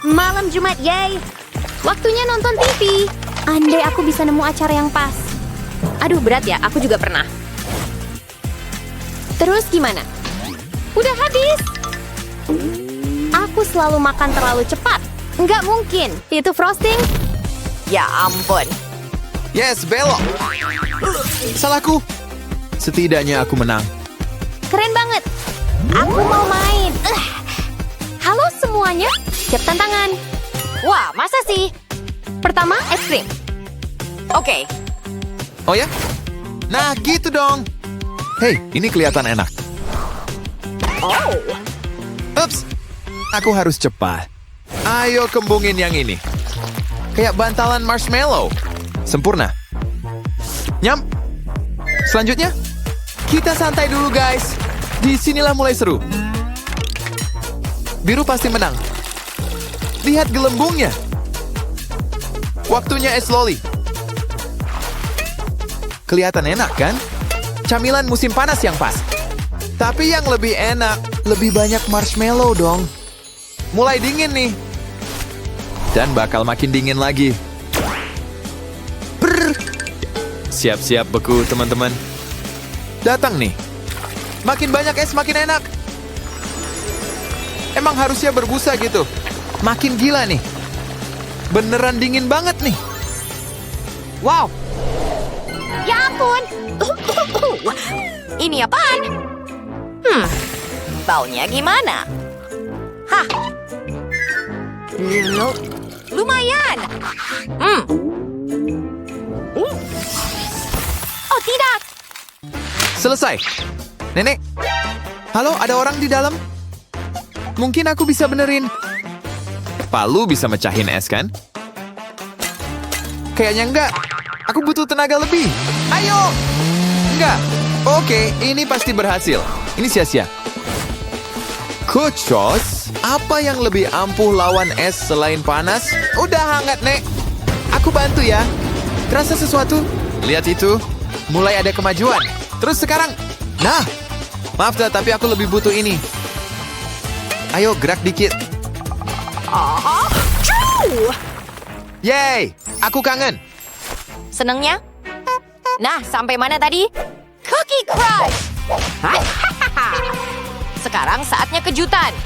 Malam Jumat, yay! Waktunya nonton TV. Andai aku bisa nemu acara yang pas. Aduh, berat ya. Aku juga pernah. Terus gimana? Udah habis. Aku selalu makan terlalu cepat. Nggak mungkin. Itu frosting? Ya ampun. Yes, belok. Salahku. Setidaknya aku menang. Keren banget. Aku mau main. Halo semuanya. Siap tantangan. Wah, masa sih? Pertama, es krim. Oke. Oh ya? Nah, gitu dong. Hei, ini kelihatan enak. Oh. Ups, aku harus cepat. Ayo kembungin yang ini. Kayak bantalan marshmallow. Sempurna. Nyam. Selanjutnya, kita santai dulu guys. Disinilah mulai seru. Biru pasti menang. Lihat gelembungnya. Waktunya es loli. Kelihatan enak kan? Camilan musim panas yang pas. Tapi yang lebih enak, lebih banyak marshmallow dong. Mulai dingin nih. Dan bakal makin dingin lagi. Brr. Siap-siap beku teman-teman. Datang nih. Makin banyak es makin enak. Emang harusnya berbusa gitu. Makin gila nih. Beneran dingin banget nih. Wow. Ya ampun. Ini apaan? Baunya gimana? Hah. Lumayan. Oh tidak. Selesai. Nenek. Halo, ada orang di dalam? Mungkin aku bisa benerin. Palu bisa mecahin es kan? Kayaknya enggak. Aku butuh tenaga lebih. Ayo! Enggak. Oke, ini pasti berhasil. Ini sia-sia. Kucos, apa yang lebih ampuh lawan es selain panas? Udah hangat, Nek. Aku bantu ya. Terasa sesuatu? Lihat itu. Mulai ada kemajuan. Terus sekarang. Nah. Maaf dah, tapi aku lebih butuh ini. Ayo, gerak dikit. Yeay, aku kangen. Senengnya? Nah, sampai mana tadi? Cookie Crush! Sekarang saatnya kejutan.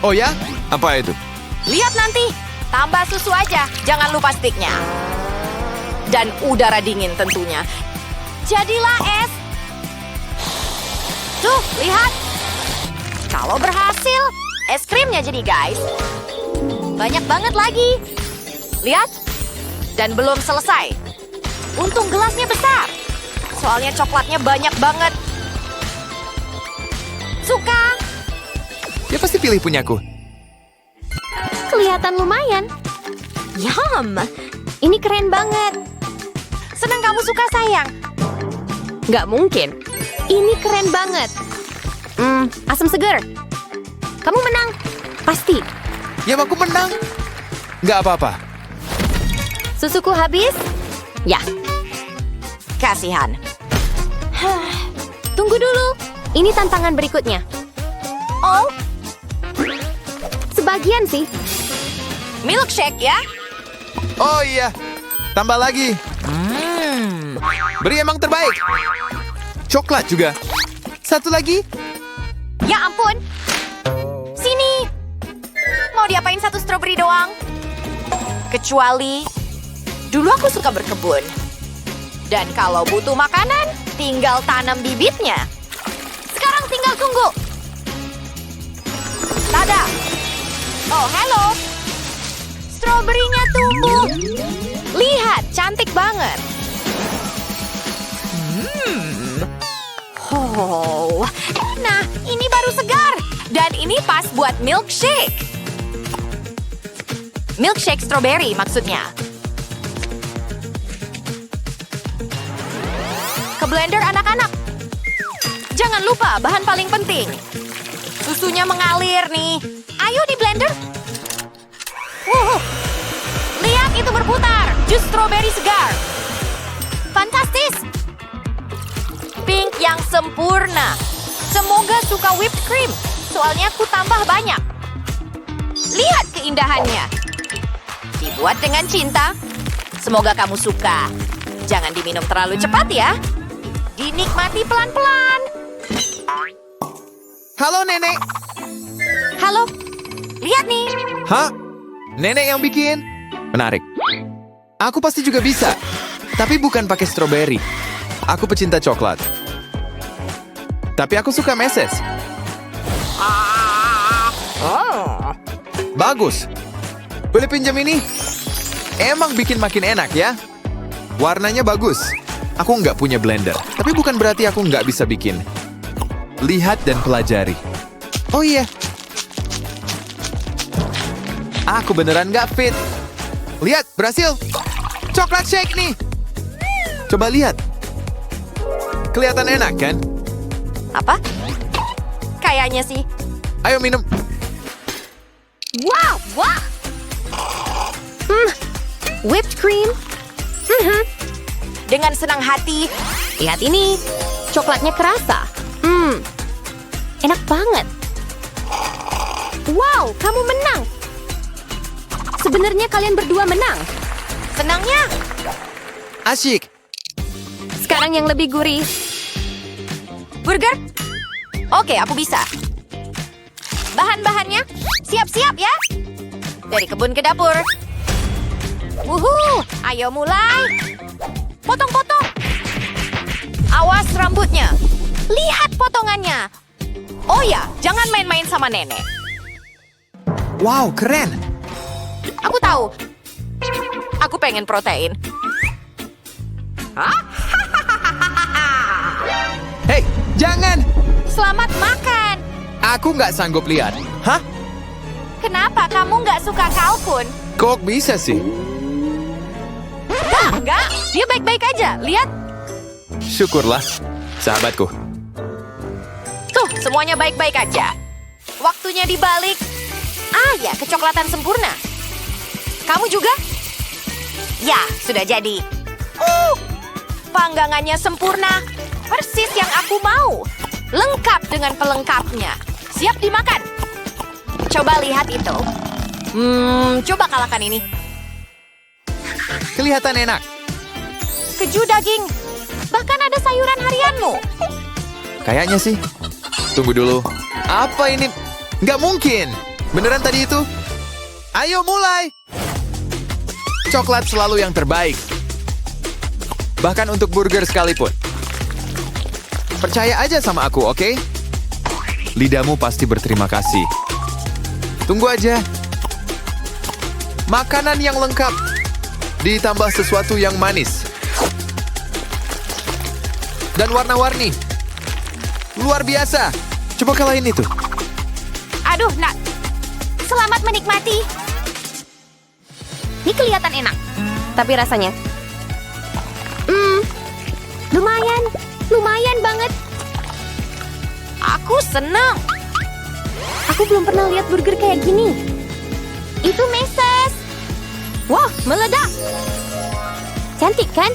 Oh ya? Apa itu? Lihat nanti. Tambah susu aja, jangan lupa sticknya. Dan udara dingin tentunya. Jadilah es. Tuh, lihat. Kalau berhasil, es krimnya jadi guys. Banyak banget lagi. Lihat. Dan belum selesai. Untung gelasnya besar. Soalnya coklatnya banyak banget. Suka? Dia pasti pilih punyaku. Kelihatan lumayan. Yum. Ini keren banget. Senang kamu suka sayang. Nggak mungkin. Ini keren banget. Asam seger. Kamu menang. Pasti. Ya, aku menang. Nggak apa-apa. Susuku habis? Ya. Kasihan. Tunggu dulu. Ini tantangan berikutnya. Oh, Sebagian sih. milkshake ya? Oh iya. Tambah lagi. Beri emang terbaik. Coklat juga. Satu lagi. Ya ampun. Sini. Mau diapain satu strawberry doang? Kecuali dulu aku suka berkebun. Dan kalau butuh makanan, tinggal tanam bibitnya. Sekarang tinggal tunggu. Tada. Oh, hello. Stroberinya tumbuh. Lihat, cantik banget. Oh, nah ini baru segar. Dan ini pas buat milkshake. Milkshake strawberry maksudnya. Ke blender anak-anak. Jangan lupa bahan paling penting. Susunya mengalir nih. Ayo di blender. Lihat itu berputar. Jus strawberry segar. Fantastis. Pink yang sempurna. Semoga suka whipped cream. Soalnya aku tambah banyak. keindahannya. Dibuat dengan cinta. Semoga kamu suka. Jangan diminum terlalu cepat ya. Dinikmati pelan-pelan. Halo, Nenek. Halo, lihat nih. Hah? Nenek yang bikin? Menarik. Aku pasti juga bisa. Tapi bukan pakai stroberi. Aku pecinta coklat. Tapi aku suka meses. Bagus. Boleh pinjam ini? Emang bikin makin enak ya? Warnanya bagus. Aku nggak punya blender. Tapi bukan berarti aku nggak bisa bikin. Lihat dan pelajari. Oh iya. Aku beneran nggak fit. Lihat, berhasil. Coklat shake nih. Coba lihat. Kelihatan enak kan? Apa? Kayaknya sih. Ayo minum. Wow, wah. Whipped cream. Dengan senang hati. Lihat ini. Coklatnya kerasa. Enak banget. Wow, kamu menang. Sebenarnya kalian berdua menang. Senangnya. Asyik. Sekarang yang lebih gurih. Burger? Oke, aku bisa. Bahan-bahannya siap-siap ya. Dari kebun ke dapur. Wuhu, ayo mulai. Potong-potong. Awas rambutnya. Lihat potongannya. Oh ya, jangan main-main sama nenek. Wow, keren. Aku tahu. Aku pengen protein. Hei, jangan. Selamat makan. Aku nggak sanggup lihat. Hah? Kenapa kamu nggak suka kalkun? Kok bisa sih? Enggak, dia baik-baik aja. Lihat. Syukurlah, sahabatku. Tuh, semuanya baik-baik aja. Waktunya dibalik. Ah ya, kecoklatan sempurna. Kamu juga? Ya, sudah jadi. Panggangannya sempurna. Persis yang aku mau. Lengkap dengan pelengkapnya. Siap dimakan. Coba lihat itu. Coba kalahkan ini. Kelihatan enak. Keju daging. Bahkan ada sayuran harianmu. Kayaknya sih. Tunggu dulu. Apa ini? Nggak mungkin. Beneran tadi itu? Ayo mulai. Coklat selalu yang terbaik. Bahkan untuk burger sekalipun. Percaya aja sama aku, oke? Lidahmu pasti berterima kasih. Tunggu aja. Makanan yang lengkap. Ditambah sesuatu yang manis. Dan warna-warni. Luar biasa. Coba kalahin itu. Aduh, nak. Selamat menikmati. Ini kelihatan enak. Tapi rasanya... lumayan banget. Aku senang. Aku belum pernah lihat burger kayak gini. Itu meses. Wah, meledak. Cantik kan?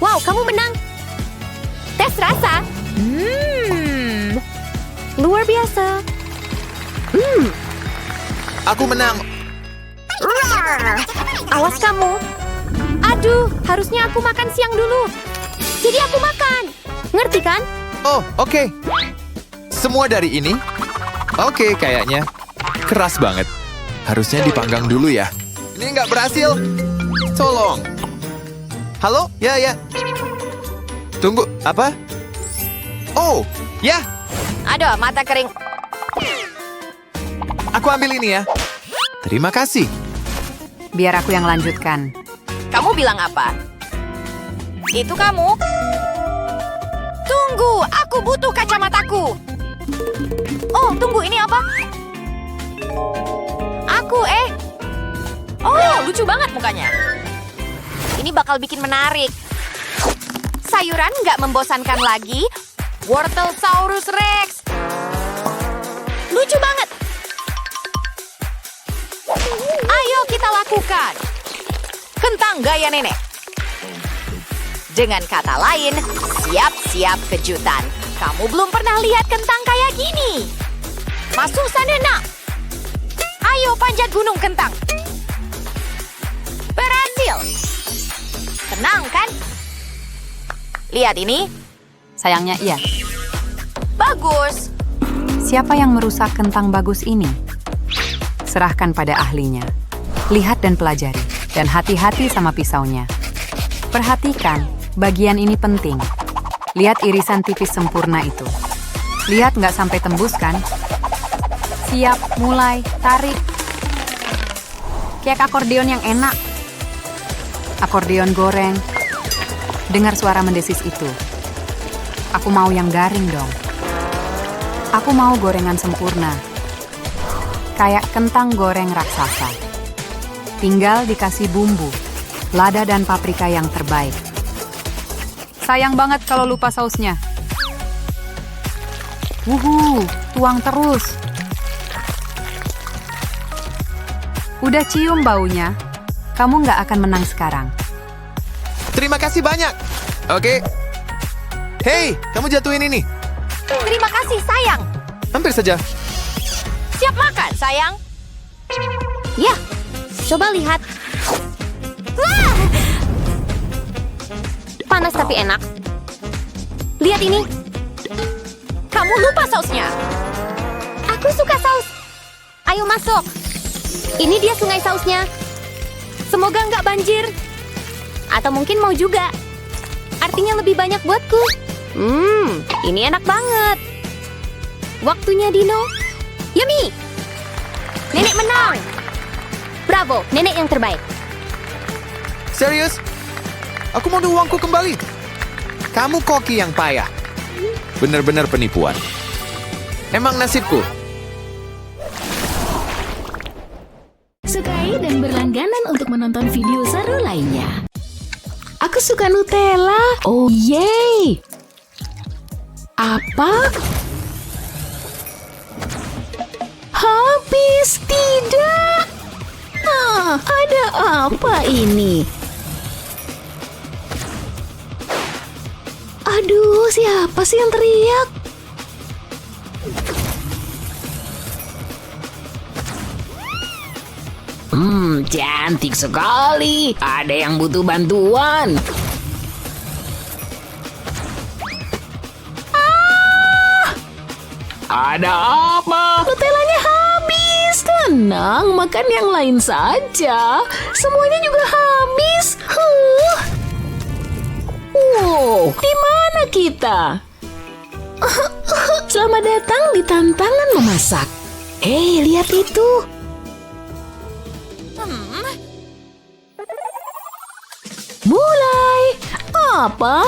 Wow, kamu menang. Tes rasa. Luar biasa. Aku menang. Awas kamu. Aduh, harusnya aku makan siang dulu. Jadi aku makan. Ngerti kan? Oh, oke. Semua dari ini? Oke, kayaknya. Keras banget. Harusnya dipanggang dulu ya. Ini nggak berhasil. Tolong. Halo? Ya. Tunggu, apa? Oh, ya. Aduh, mata kering. Aku ambil ini ya. Terima kasih. Biar aku yang lanjutkan. Kamu bilang apa? Itu kamu? Tunggu, aku butuh kacamataku. Oh, tunggu, ini apa? Oh, lucu banget mukanya. Ini bakal bikin menarik. Sayuran nggak membosankan lagi. Wortelsaurus Rex. Lucu banget. Ayo kita lakukan. Kentang gaya nenek. Dengan kata lain, siap-siap kejutan. Kamu belum pernah lihat kentang kayak gini. Masuk sana, nak. Ayo panjat gunung kentang. Berhasil. Tenang kan? Lihat ini. Sayangnya iya. Bagus. Siapa yang merusak kentang bagus ini? Serahkan pada ahlinya. Lihat dan pelajari. Dan hati-hati sama pisaunya. Perhatikan, bagian ini penting. Lihat irisan tipis sempurna itu. Lihat nggak sampai tembus kan? Siap, mulai, tarik. Kayak akordeon yang enak. Akordeon goreng. Dengar suara mendesis itu. Aku mau yang garing dong. Aku mau gorengan sempurna. Kayak kentang goreng raksasa. Tinggal dikasih bumbu, lada dan paprika yang terbaik. Sayang banget kalau lupa sausnya. Wuhu, tuang terus. Udah cium baunya. Kamu nggak akan menang sekarang. Terima kasih banyak. Oke. Hei, kamu jatuhin ini. Terima kasih, sayang. Hampir saja. Siap makan, sayang. Ya, coba lihat. Wah! Panas tapi enak. Lihat ini. Kamu lupa sausnya. Aku suka saus. Ayo masuk. Ini dia sungai sausnya. Semoga nggak banjir. Atau mungkin mau juga. Artinya lebih banyak buatku. Ini enak banget. Waktunya Dino. Yummy. Nenek menang. Bravo, nenek yang terbaik. Serius? Aku mau uangku kembali. Kamu koki yang payah. Benar-benar penipuan. Emang nasibku. Sukai dan berlangganan untuk menonton video seru lainnya. Aku suka Nutella. Oh yeay. Apa? Habis tidak. Ada apa ini? Aduh, siapa sih yang teriak? Cantik sekali. Ada yang butuh bantuan. Ada apa? Nutellanya habis. Tenang, makan yang lain saja. Semuanya juga habis. Wow, di mana kita? Selamat datang di tantangan memasak. Hei, lihat itu. Mulai. Apa?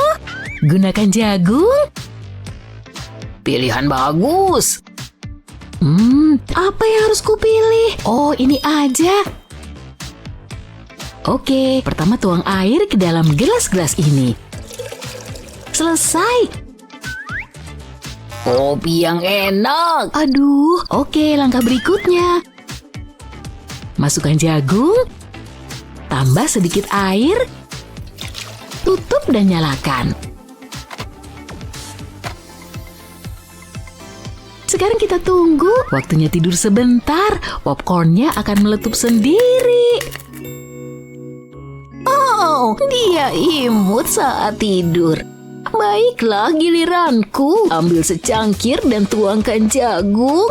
Gunakan jagung? Pilihan bagus. Apa yang harus kupilih? Oh, ini aja. Oke, pertama tuang air ke dalam gelas-gelas ini. Selesai. Kopi yang enak. Aduh, oke, langkah berikutnya. Masukkan jagung. Tambah sedikit air. Tutup dan nyalakan. Sekarang kita tunggu. Waktunya tidur sebentar. Popcornnya akan meletup sendiri. Oh, dia imut saat tidur. Baiklah, giliranku. Ambil secangkir dan tuangkan jagung.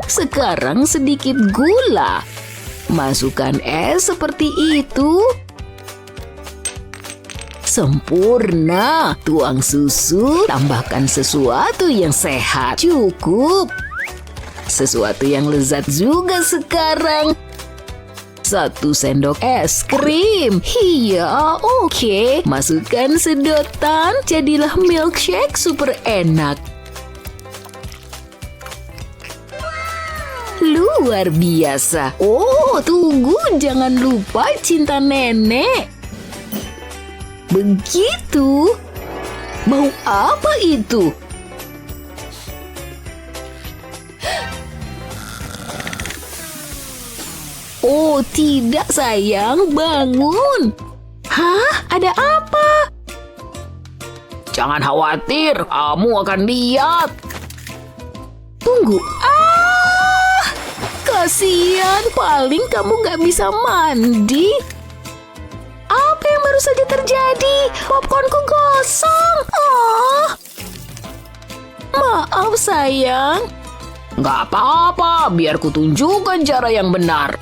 Sekarang sedikit gula. Masukkan es seperti itu. Sempurna. Tuang susu, tambahkan sesuatu yang sehat. Cukup. Sesuatu yang lezat juga sekarang. 1 sendok es krim. Iya, oke. Masukkan sedotan. Jadilah milkshake super enak. Luar biasa. Oh, tunggu. Jangan lupa cinta nenek. Begitu? Bau apa itu? Oh, tidak sayang, bangun. Hah? Ada apa? Jangan khawatir, kamu akan lihat. Tunggu. kasihan, paling kamu nggak bisa mandi. Apa yang baru saja terjadi? Popcornku gosong. Oh. Maaf sayang. Nggak apa-apa, biar kutunjukkan cara yang benar.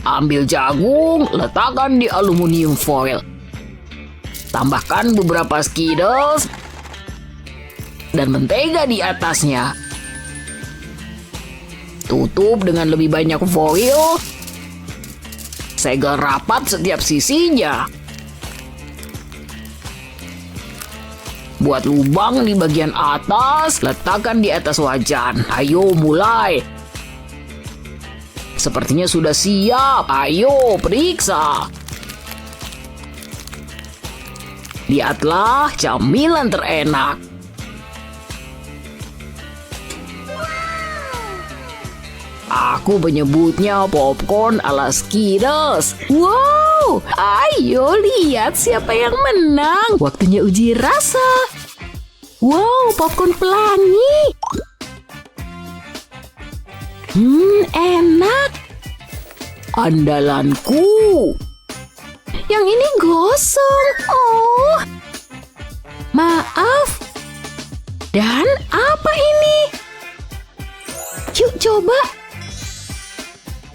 Ambil jagung, letakkan di aluminium foil. Tambahkan beberapa Skittles dan mentega di atasnya. Tutup dengan lebih banyak foil. Segel rapat setiap sisinya. Buat lubang di bagian atas, letakkan di atas wajan. Ayo mulai. Sepertinya sudah siap. Ayo periksa. Lihatlah camilan terenak. Aku menyebutnya popcorn ala Skittles. Wow, ayo lihat siapa yang menang. Waktunya uji rasa. Wow, popcorn pelangi. Enak. Andalanku. Yang ini gosong. Oh, maaf. Dan apa ini? Yuk coba.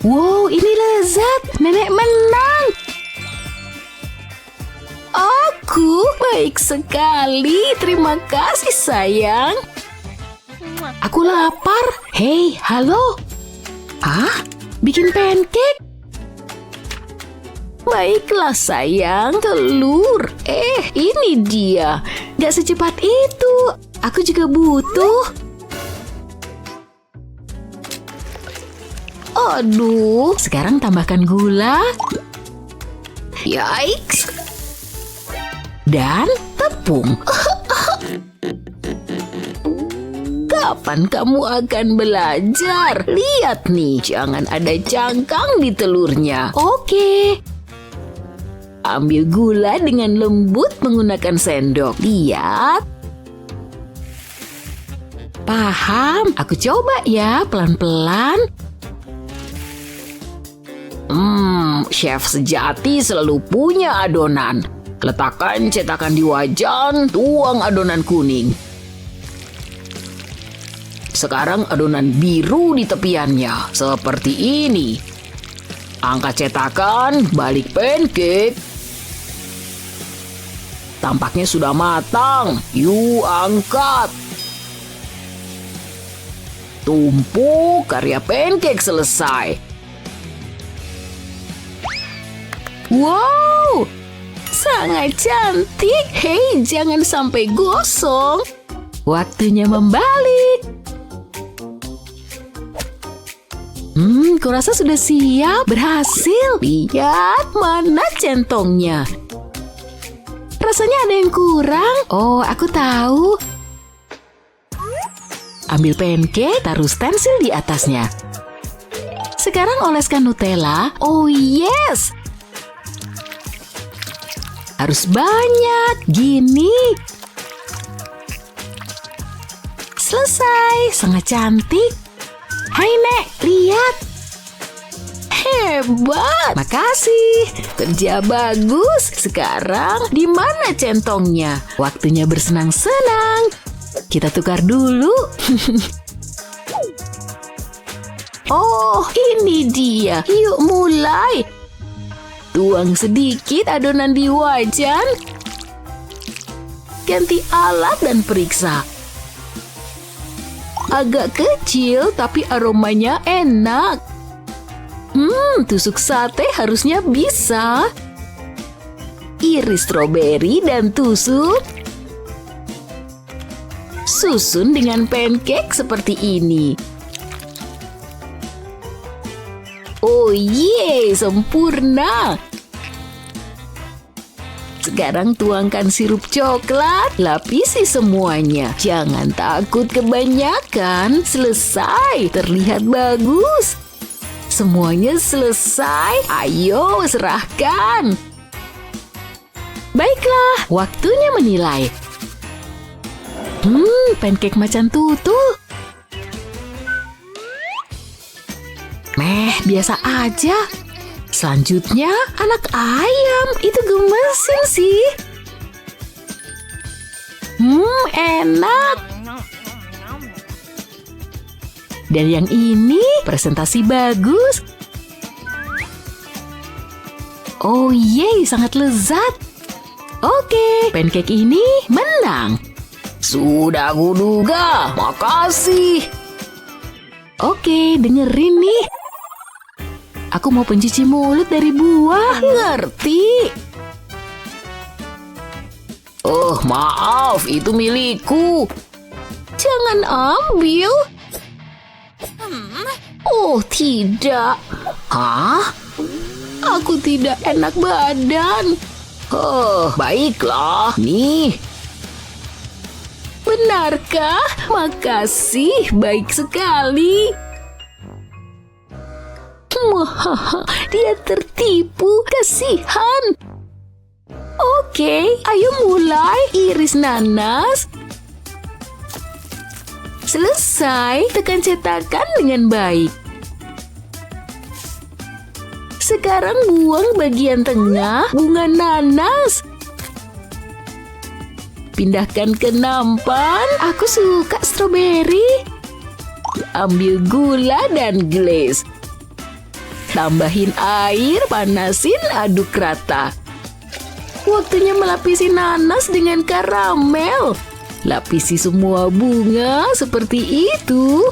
Wow, ini lezat. Nenek menang. Aku baik sekali. Terima kasih, sayang. Aku lapar. Hei, halo. Hah? Bikin pancake? Baiklah, sayang. Telur. Ini dia. Gak secepat itu. Aku juga butuh. Aduh, sekarang tambahkan gula. Yikes. Dan tepung. Kapan kamu akan belajar? Lihat nih, jangan ada cangkang di telurnya. Oke. Ambil gula dengan lembut menggunakan sendok. Lihat. Paham? Aku coba ya, pelan-pelan. Chef sejati selalu punya adonan. Letakkan cetakan di wajan, tuang adonan kuning. Sekarang adonan biru di tepiannya, seperti ini. Angkat cetakan, balik pancake. Tampaknya sudah matang. Yuk angkat. Tumpuk, karya pancake selesai. Wow, sangat cantik. Hei, jangan sampai gosong. Waktunya membalik. Kurasa sudah siap. Berhasil. Lihat, mana centongnya. Rasanya ada yang kurang. Oh, aku tahu. Ambil pancake, taruh stensil di atasnya. Sekarang oleskan Nutella. Oh yes. Harus banyak, gini. Selesai, sangat cantik. Hai Nek, lihat. Hebat, makasih. Kerja bagus. Sekarang di mana centongnya? Waktunya bersenang-senang. Kita tukar dulu. Oh, ini dia. Yuk mulai. Tuang sedikit adonan di wajan. Ganti alat dan periksa. Agak kecil tapi aromanya enak. Tusuk sate harusnya bisa. Iris stroberi dan tusuk. Susun dengan pancake seperti ini. Oh yeay, sempurna. Sekarang tuangkan sirup coklat, lapisi semuanya. Jangan takut kebanyakan. Selesai, terlihat bagus. Semuanya selesai. Ayo, serahkan. Baiklah, waktunya menilai. Pancake macan tutul. biasa aja. Selanjutnya, anak ayam. Itu gemesin sih. Enak. Dan yang ini presentasi bagus. Oh yeay, sangat lezat. Oke, pancake ini menang. Sudah kuduga, makasih. Oke, dengerin nih. Aku mau pencuci mulut dari buah, ngerti? Oh, maaf, itu milikku. Jangan ambil. Oh, tidak. Hah? Aku tidak enak badan. Oh, baiklah. Nih. Benarkah? Makasih, baik sekali. Dia tertipu, kasihan. Oke, ayo mulai iris nanas. Selesai, tekan cetakan dengan baik. Sekarang buang bagian tengah bunga nanas. Pindahkan ke nampan. Aku suka stroberi. Ambil gula dan glaze. Tambahin air, panasin, aduk rata. Waktunya melapisi nanas dengan karamel. Lapisi semua bunga seperti itu.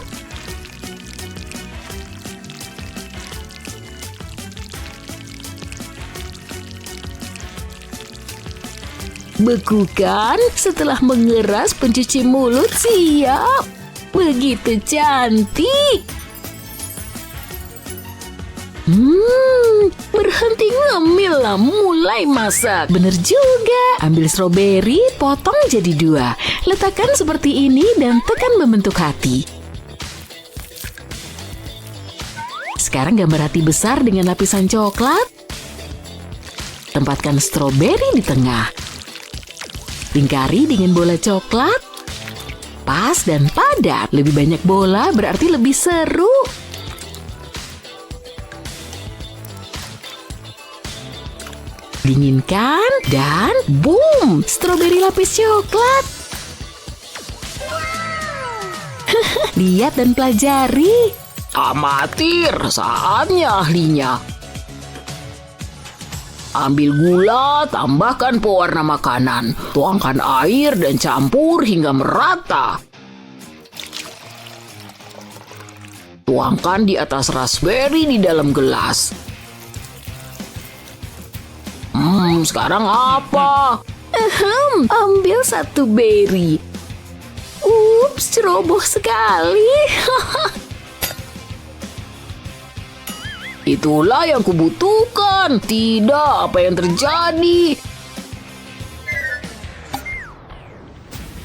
Bekukan, setelah mengeras pencuci mulut siap. Begitu cantik. Berhenti ngemil lah, mulai masak. Bener juga. Ambil stroberi, potong jadi 2. Letakkan seperti ini dan tekan membentuk hati. Sekarang gambar hati besar dengan lapisan coklat. Tempatkan stroberi di tengah. Lingkari dengan bola coklat. Pas dan padat. Lebih banyak bola berarti lebih seru. Dinginkan dan boom, stroberi lapis coklat. Lihat dan pelajari. Amatir, saatnya ahlinya. Ambil gula, tambahkan pewarna makanan. Tuangkan air dan campur hingga merata. Tuangkan di atas raspberry di dalam gelas. Sekarang apa? Ambil 1 berry. Ups, ceroboh sekali. Itulah yang kubutuhkan. Tidak, apa yang terjadi?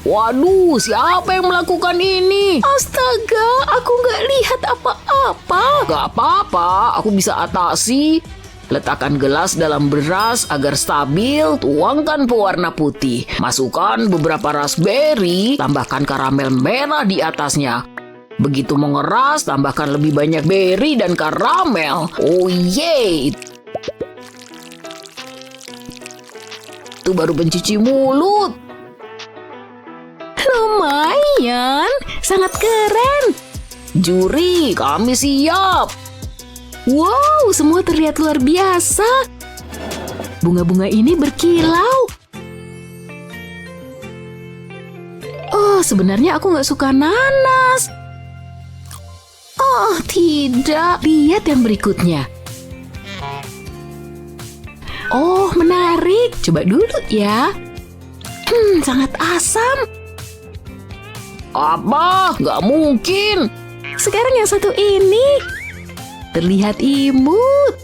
Waduh, siapa yang melakukan ini? Astaga, aku nggak lihat apa-apa. Gak apa-apa, aku bisa atasi. Letakkan gelas dalam beras agar stabil, tuangkan pewarna putih. Masukkan beberapa raspberry, tambahkan karamel merah di atasnya. Begitu mengeras, tambahkan lebih banyak berry dan karamel. Oh yeay! Itu baru pencuci mulut. Lumayan, sangat keren. Juri, kami siap. Wow, semua terlihat luar biasa. Bunga-bunga ini berkilau. Oh, sebenarnya aku nggak suka nanas. Oh, tidak. Lihat yang berikutnya. Oh, menarik. Coba dulu ya. Sangat asam. Apa? Nggak mungkin. Sekarang yang satu ini. Terlihat imut.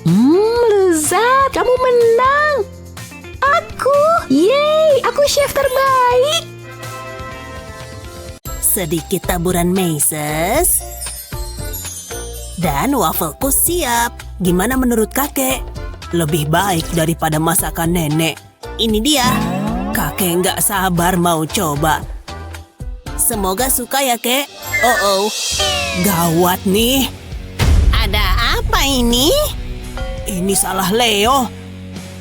Lezat. Kamu menang. Aku. Yeay, aku chef terbaik. Sedikit taburan meses. Dan wafelku siap. Gimana menurut kakek? Lebih baik daripada masakan nenek. Ini dia. Kakek nggak sabar mau coba. Semoga suka ya, Kek. Oh, gawat nih. Ada apa ini? Ini salah Leo.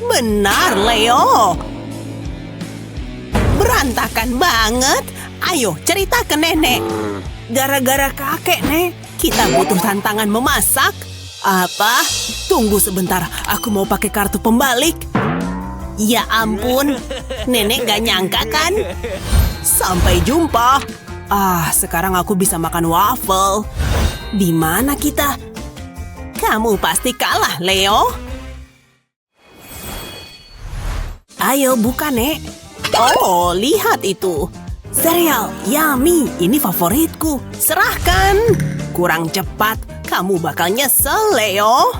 Benar, Leo. Berantakan banget. Ayo, cerita ke nenek. Gara-gara kakek, Nek. Kita butuh tantangan memasak. Apa? Tunggu sebentar, aku mau pakai kartu pembalik. Ya ampun, nenek gak nyangka kan? Sampai jumpa. Sekarang aku bisa makan waffle. Di mana kita? Kamu pasti kalah, Leo. Ayo buka, Nek. Oh, lihat itu. Sereal, yummy. Ini favoritku. Serahkan. Kurang cepat, kamu bakal nyesel, Leo.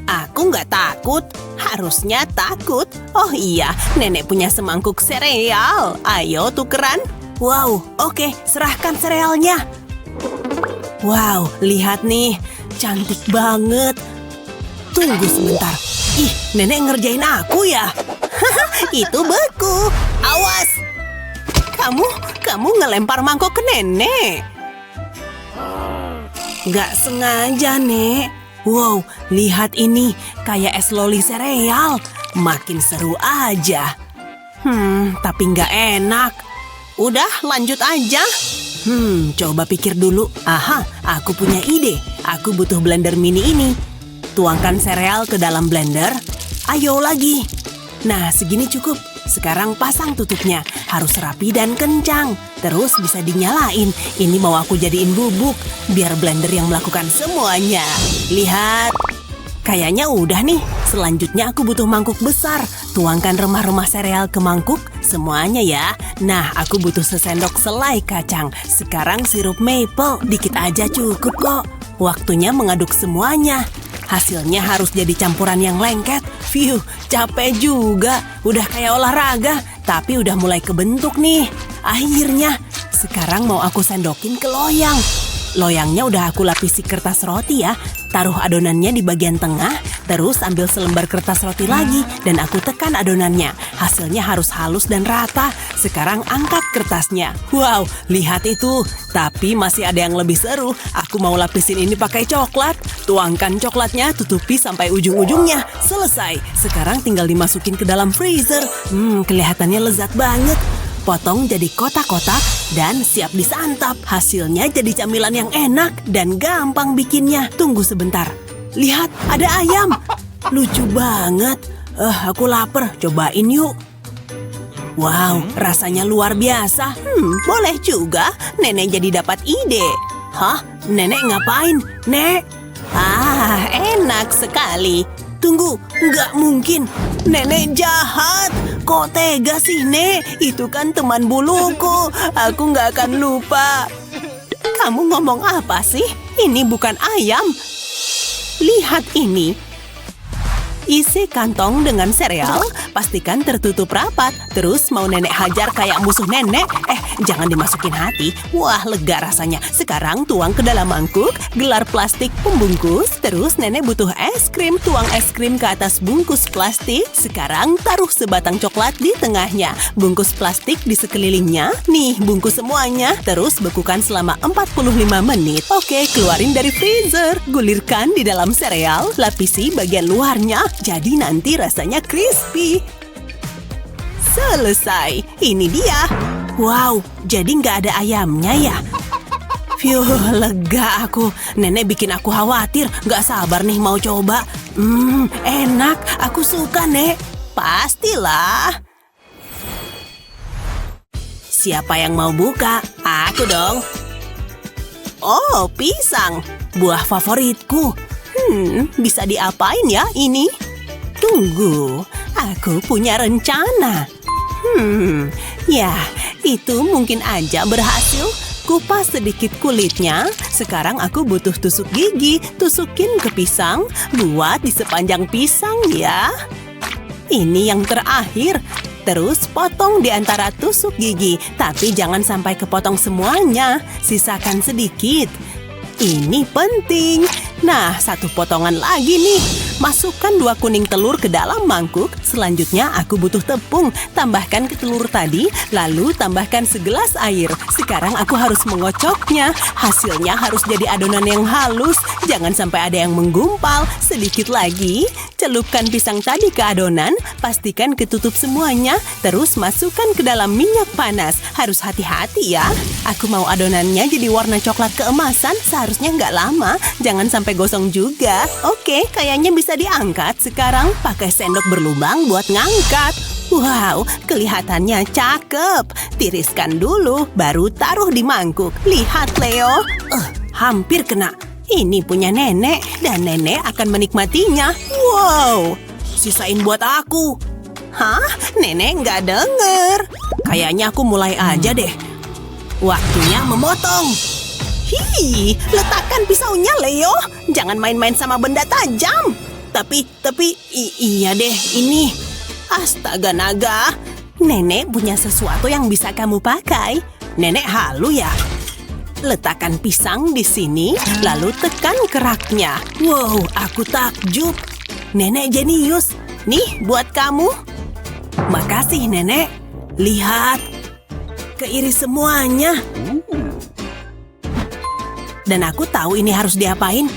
Aku nggak takut, harusnya takut. Oh iya, nenek punya semangkuk sereal. Ayo tukeran. Wow, oke, serahkan serealnya. Wow, lihat nih, cantik banget. Tunggu sebentar. Ih, nenek ngerjain aku ya? Itu beku. Awas. Kamu ngelempar mangkok ke nenek. Nggak sengaja, Nek. Wow, lihat ini, kayak es loli sereal. Makin seru aja. Tapi nggak enak. Udah, lanjut aja. Coba pikir dulu. Aha, aku punya ide. Aku butuh blender mini ini. Tuangkan sereal ke dalam blender. Ayo lagi. Nah, segini cukup. Sekarang pasang tutupnya. Harus rapi dan kencang. Terus bisa dinyalain. Ini mau aku jadiin bubuk. Biar blender yang melakukan semuanya. Lihat. Kayaknya udah nih. Selanjutnya aku butuh mangkuk besar. Tuangkan remah-remah sereal ke mangkuk. Semuanya ya. Nah, aku butuh sesendok selai kacang. Sekarang sirup maple. Dikit aja cukup kok. Waktunya mengaduk semuanya. Hasilnya harus jadi campuran yang lengket. Phew, capek juga. Udah kayak olahraga. Tapi udah mulai kebentuk nih. Akhirnya, sekarang mau aku sendokin ke loyang. Loyangnya udah aku lapisi kertas roti ya. Taruh adonannya di bagian tengah, terus ambil selembar kertas roti lagi, dan aku tekan adonannya. Hasilnya harus halus dan rata. Sekarang angkat kertasnya. Wow, lihat itu. Tapi masih ada yang lebih seru. Aku mau lapisin ini pakai coklat. Tuangkan coklatnya, tutupi sampai ujung-ujungnya. Selesai. Sekarang tinggal dimasukin ke dalam freezer. Kelihatannya lezat banget. Potong jadi kotak-kotak dan siap disantap. Hasilnya jadi camilan yang enak dan gampang bikinnya. Tunggu sebentar. Lihat, ada ayam. Lucu banget. Aku lapar. Cobain yuk. Wow, rasanya luar biasa. Boleh juga. Nenek jadi dapat ide. Hah? Nenek ngapain? Nek? Enak sekali. Tunggu, nggak mungkin. Nenek jahat. Kok tega sih, Nek? Itu kan teman buluku. Aku nggak akan lupa. Kamu ngomong apa sih? Ini bukan ayam. Lihat ini. Isi kantong dengan sereal, pastikan tertutup rapat. Terus mau nenek hajar kayak musuh nenek? Jangan dimasukin hati. Wah, lega rasanya. Sekarang tuang ke dalam mangkuk, gelar plastik pembungkus. Terus nenek butuh es krim. Tuang es krim ke atas bungkus plastik. Sekarang taruh sebatang coklat di tengahnya. Bungkus plastik di sekelilingnya. Nih, bungkus semuanya. Terus bekukan selama 45 menit. Oke, keluarin dari freezer. Gulirkan di dalam sereal. Lapisi bagian luarnya. Jadi nanti rasanya crispy. Selesai. Ini dia. Wow, jadi nggak ada ayamnya ya? Phew, lega aku. Nenek bikin aku khawatir. Nggak sabar nih mau coba. Enak. Aku suka, Nek. Pastilah. Siapa yang mau buka? Aku dong. Oh, pisang. Buah favoritku. Bisa diapain ya ini? Tunggu, aku punya rencana. Ya, itu mungkin aja berhasil. Kupas sedikit kulitnya. Sekarang aku butuh tusuk gigi. Tusukin ke pisang. Buat di sepanjang pisang ya. Ini yang terakhir. Terus potong di antara tusuk gigi. Tapi jangan sampai kepotong semuanya. Sisakan sedikit. Ini penting. Nah, satu potongan lagi nih. Masukkan 2 kuning telur ke dalam mangkuk. Selanjutnya aku butuh tepung. Tambahkan ke telur tadi, lalu tambahkan segelas air. Sekarang aku harus mengocoknya. Hasilnya harus jadi adonan yang halus. Jangan sampai ada yang menggumpal. Sedikit lagi. Celupkan pisang tadi ke adonan. Pastikan ketutup semuanya. Terus masukkan ke dalam minyak panas. Harus hati-hati ya. Aku mau adonannya jadi warna coklat keemasan. Seharusnya nggak lama. Jangan sampai gosong juga. Oke, kayaknya bisa diangkat. Sekarang pakai sendok berlubang buat ngangkat. Wow, kelihatannya cakep. Tiriskan dulu, baru taruh di mangkuk. Lihat, Leo. Hampir kena. Ini punya nenek, dan nenek akan menikmatinya. Wow, sisain buat aku. Hah? Nenek nggak denger. Kayaknya aku mulai aja deh. Waktunya memotong. Hi, letakkan pisaunya, Leo. Jangan main-main sama benda tajam. Tapi, iya deh, ini. Astaga naga. Nenek punya sesuatu yang bisa kamu pakai. Nenek halu ya. Letakkan pisang di sini, lalu tekan keraknya. Wow, aku takjub. Nenek jenius. Nih, buat kamu. Makasih, Nenek. Lihat. Keiris semuanya. Dan aku tahu ini harus diapain.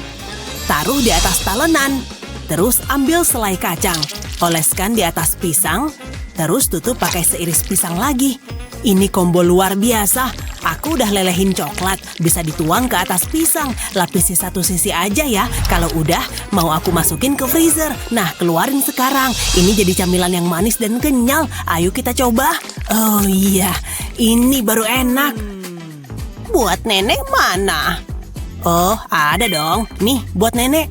Taruh di atas talenan. Terus ambil selai kacang. Oleskan di atas pisang. Terus tutup pakai seiris pisang lagi. Ini combo luar biasa. Aku udah lelehin coklat. Bisa dituang ke atas pisang. Lapisi satu sisi aja ya. Kalau udah, mau aku masukin ke freezer. Nah, keluarin sekarang. Ini jadi camilan yang manis dan kenyal. Ayo kita coba. Oh iya, ini baru enak. Buat nenek mana? Oh, ada dong. Nih, buat nenek.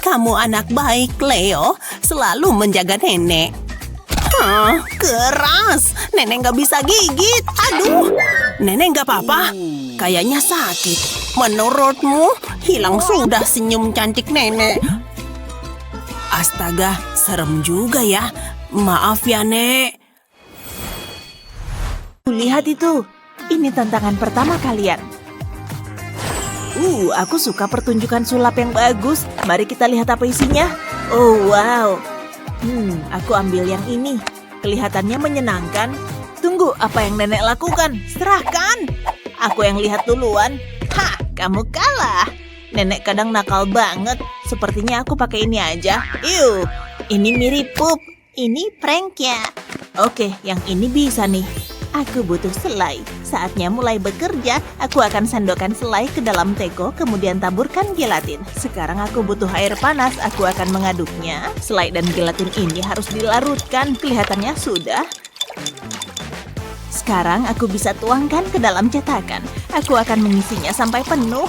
Kamu anak baik, Leo. Selalu menjaga nenek. Keras. Nenek nggak bisa gigit. Aduh. Nenek nggak apa-apa. Kayaknya sakit. Menurutmu, hilang sudah senyum cantik nenek. Astaga, serem juga ya. Maaf ya, Nek. Lihat itu. Ini tantangan pertama kalian. Aku suka pertunjukan sulap yang bagus. Mari kita lihat apa isinya. Oh, wow. Aku ambil yang ini. Kelihatannya menyenangkan. Tunggu, apa yang nenek lakukan? Serahkan. Aku yang lihat duluan. Hah, kamu kalah. Nenek kadang nakal banget. Sepertinya aku pakai ini aja. Ini mirip pup. Ini prank ya. Oke, yang ini bisa nih. Aku butuh selai. Saatnya mulai bekerja. Aku akan sendokkan selai ke dalam teko, kemudian taburkan gelatin. Sekarang aku butuh air panas. Aku akan mengaduknya. Selai dan gelatin ini harus dilarutkan. Kelihatannya sudah. Sekarang aku bisa tuangkan ke dalam cetakan. Aku akan mengisinya sampai penuh.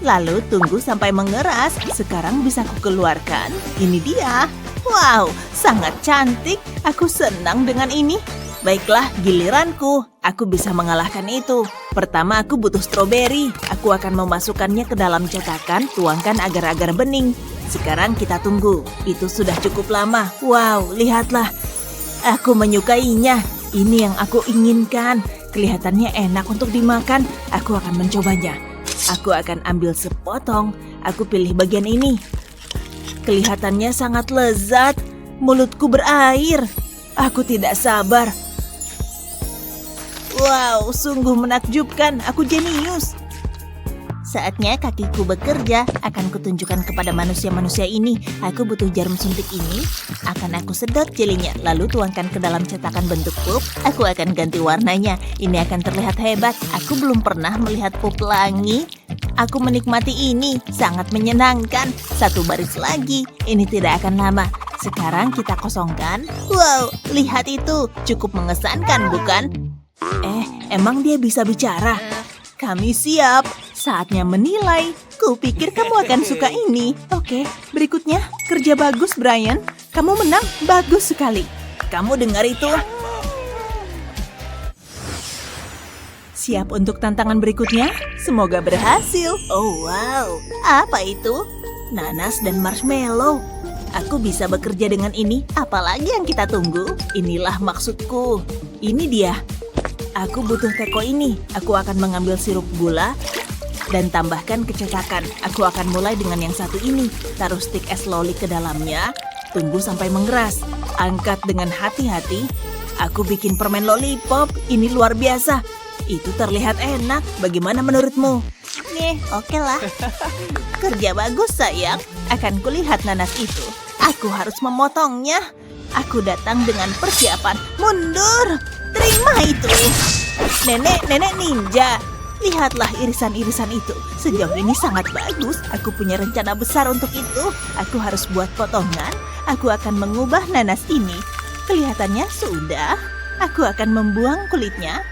Lalu tunggu sampai mengeras. Sekarang bisa aku keluarkan. Ini dia. Wow, sangat cantik. Aku senang dengan ini. Baiklah, giliranku. Aku bisa mengalahkan itu. Pertama, aku butuh stroberi. Aku akan memasukkannya ke dalam cetakan, tuangkan agar-agar bening. Sekarang kita tunggu. Itu sudah cukup lama. Wow, lihatlah. Aku menyukainya. Ini yang aku inginkan. Kelihatannya enak untuk dimakan. Aku akan mencobanya. Aku akan ambil sepotong. Aku pilih bagian ini. Kelihatannya sangat lezat. Mulutku berair. Aku tidak sabar. Wow, sungguh menakjubkan. Aku jenius. Saatnya kakiku bekerja. Akan kutunjukkan kepada manusia-manusia ini. Aku butuh jarum suntik ini. Akan aku sedot jelinya. Lalu tuangkan ke dalam cetakan bentuk pup. Aku akan ganti warnanya. Ini akan terlihat hebat. Aku belum pernah melihat pup pelangi. Aku menikmati ini. Sangat menyenangkan. Satu baris lagi. Ini tidak akan lama. Sekarang kita kosongkan. Wow, lihat itu. Cukup mengesankan, bukan? Emang dia bisa bicara? Kami siap. Saatnya menilai. Kupikir kamu akan suka ini. Oke, berikutnya. Kerja bagus, Brian. Kamu menang. Bagus sekali. Kamu dengar itu? Siap untuk tantangan berikutnya? Semoga berhasil. Oh, wow. Apa itu? Nanas dan marshmallow. Aku bisa bekerja dengan ini. Apalagi yang kita tunggu? Inilah maksudku. Ini dia. Aku butuh teko ini. Aku akan mengambil sirup gula. dan tambahkan kecetakan. Aku akan mulai dengan yang satu ini. Taruh stik es loli ke dalamnya. Tunggu sampai mengeras. Angkat dengan hati-hati. Aku bikin permen lollipop. Ini luar biasa. Itu terlihat enak. Bagaimana menurutmu? Nih, oke lah. Kerja bagus, sayang. Akan kulihat nanas itu. Aku harus memotongnya. Aku datang dengan persiapan. Mundur! Terima itu. Nenek ninja. Lihatlah irisan-irisan itu. Sejauh ini sangat bagus. Aku punya rencana besar untuk itu. Aku harus buat potongan. Aku akan mengubah nanas ini. Kelihatannya sudah. Aku akan membuang kulitnya.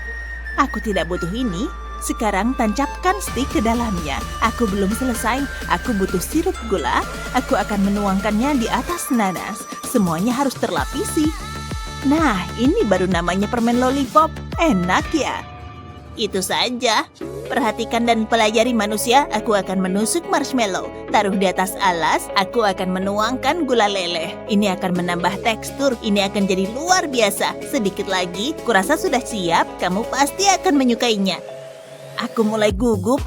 Aku tidak butuh ini. Sekarang tancapkan stik ke dalamnya. Aku belum selesai. Aku butuh sirup gula. Aku akan menuangkannya di atas nanas. Semuanya harus terlapisi. Nah, ini baru namanya permen lollipop. Enak ya? Itu saja. Perhatikan dan pelajari manusia. Aku akan menusuk marshmallow. Taruh di atas alas. Aku akan menuangkan gula leleh. Ini akan menambah tekstur. Ini akan jadi luar biasa. Sedikit lagi. Kurasa sudah siap. Kamu pasti akan menyukainya. Aku mulai gugup.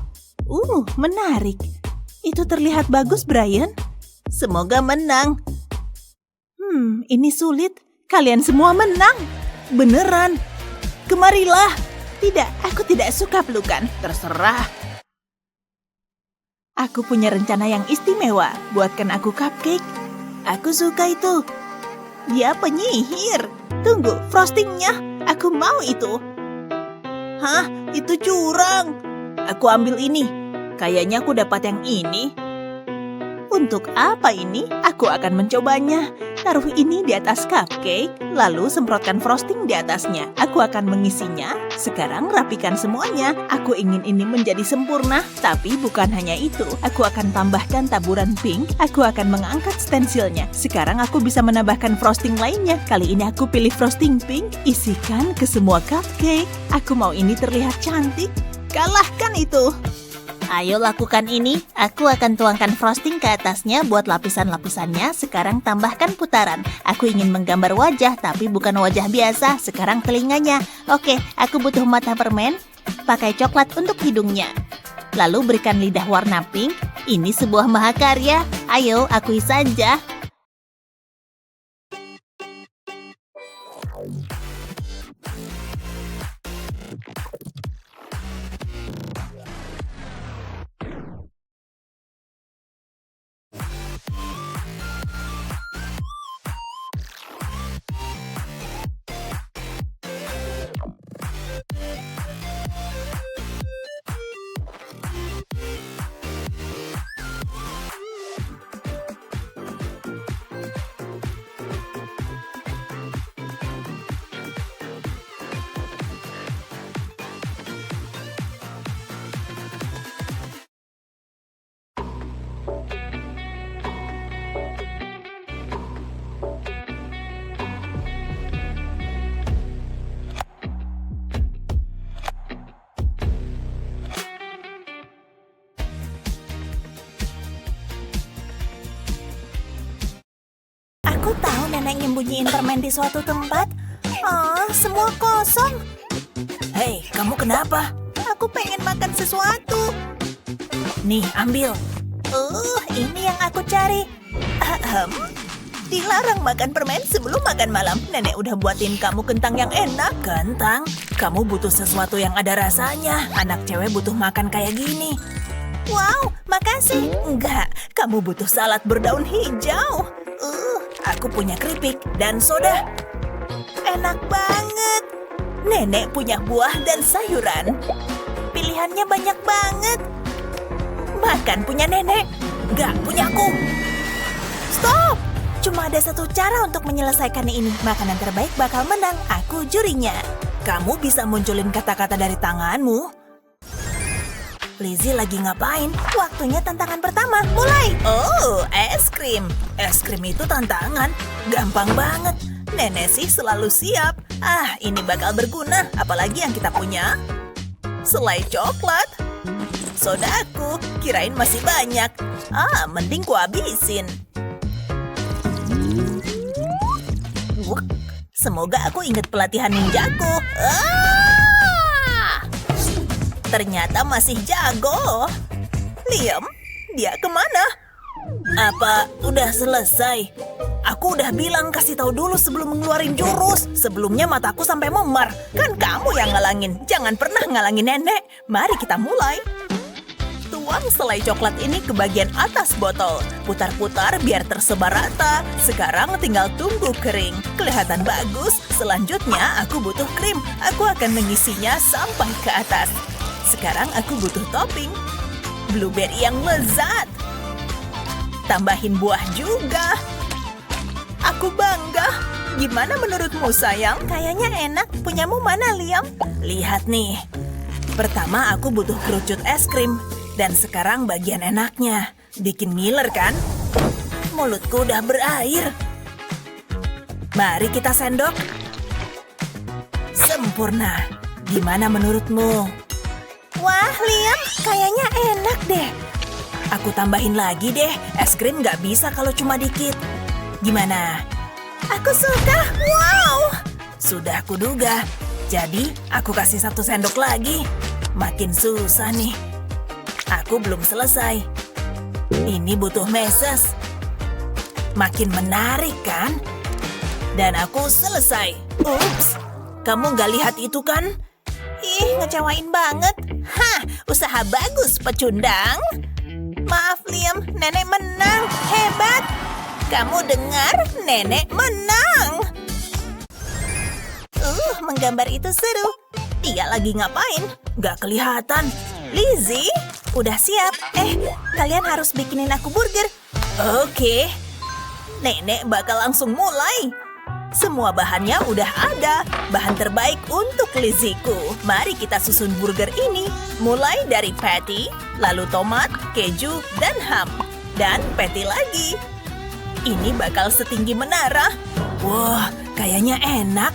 Menarik. Itu terlihat bagus, Brian. Semoga menang. Ini sulit. Kalian semua menang. Beneran. Kemarilah. Tidak, aku tidak suka pelukan. Terserah. Aku punya rencana yang istimewa. Buatkan aku cupcake. Aku suka itu. Dia penyihir. Tunggu, frostingnya. Aku mau itu. Hah? Itu curang. Aku ambil ini. Kayaknya aku dapat yang ini. Untuk apa ini? Aku akan mencobanya. Taruh ini di atas cupcake, lalu semprotkan frosting di atasnya. Aku akan mengisinya. Sekarang rapikan semuanya. Aku ingin ini menjadi sempurna. Tapi bukan hanya itu. Aku akan tambahkan taburan pink. Aku akan mengangkat stensilnya. Sekarang aku bisa menambahkan frosting lainnya. Kali ini aku pilih frosting pink. Isikan ke semua cupcake. Aku mau ini terlihat cantik. Kalahkan itu. Ayo lakukan ini. Aku akan tuangkan frosting ke atasnya buat lapisan-lapisannya. Sekarang tambahkan putaran. Aku ingin menggambar wajah, tapi bukan wajah biasa. Sekarang telinganya. Oke, aku butuh mata permen. Pakai coklat untuk hidungnya. Lalu berikan lidah warna pink. Ini sebuah mahakarya. Ayo, akui saja. Aku tahu nenek nyembunyiin permen di suatu tempat. Semua kosong. Hei, kamu kenapa? Aku pengen makan sesuatu. Nih, ambil. Ini yang aku cari. Dilarang makan permen sebelum makan malam. Nenek udah buatin kamu kentang yang enak. Kentang? Kamu butuh sesuatu yang ada rasanya. Anak cewek butuh makan kayak gini. Wow, makasih. Enggak, kamu butuh salad berdaun hijau. Aku punya keripik dan soda. Enak banget. Nenek punya buah dan sayuran. Pilihannya banyak banget. Makan punya nenek, gak punyaku. Stop! Cuma ada satu cara untuk menyelesaikan ini. Makanan terbaik bakal menang. Aku jurinya. Kamu bisa munculin kata-kata dari tanganmu. Lizzie lagi ngapain? Waktunya tantangan pertama. Mulai! Es krim. Es krim itu tantangan. Gampang banget. Nenek sih selalu siap. Ini bakal berguna. Apalagi yang kita punya. Selai coklat. Sodaku. Kirain masih banyak. Mending ku habisin. Semoga aku ingat pelatihan ninjaku. ternyata masih jago. Liam, dia kemana? Apa udah selesai? Aku udah bilang kasih tahu dulu sebelum ngeluarin jurus. Sebelumnya mataku sampai memar. Kan kamu yang ngalangin. Jangan pernah ngalangin nenek. Mari kita mulai. Tuang selai coklat ini ke bagian atas botol. Putar-putar biar tersebar rata. Sekarang tinggal tunggu kering. Kelihatan bagus. Selanjutnya aku butuh krim. Aku akan mengisinya sampai ke atas. Sekarang aku butuh topping. Blueberry yang lezat. Tambahin buah juga. Aku bangga. Gimana menurutmu, sayang? Kayaknya enak. Punyamu mana, Liam? Lihat nih. Pertama aku butuh kerucut es krim. Dan sekarang bagian enaknya. Bikin ngiler kan? Mulutku udah berair. Mari kita sendok. Sempurna. Gimana menurutmu? Wah, Liam, kayaknya enak deh. Aku tambahin lagi deh. Es krim nggak bisa kalau cuma dikit. Gimana? Aku suka. Wow! Sudah kuduga. Jadi, aku kasih 1 sendok lagi. Makin susah nih. Aku belum selesai. Ini butuh meses. Makin menarik kan? Dan aku selesai. Ups, kamu nggak lihat itu kan? Ih, ngecewain banget. Hah, usaha bagus, pecundang. Maaf, Liam, nenek menang. Hebat. Kamu dengar? Nenek menang. Menggambar itu seru. Dia lagi ngapain? Nggak kelihatan. Lizzie, udah siap. Kalian harus bikinin aku burger. Oke. Nenek bakal langsung mulai. Semua bahannya udah ada. Bahan terbaik untuk Lizzieku. Mari kita susun burger ini. Mulai dari patty, lalu tomat, keju, dan ham. Dan patty lagi. Ini bakal setinggi menara. Wah, kayaknya enak.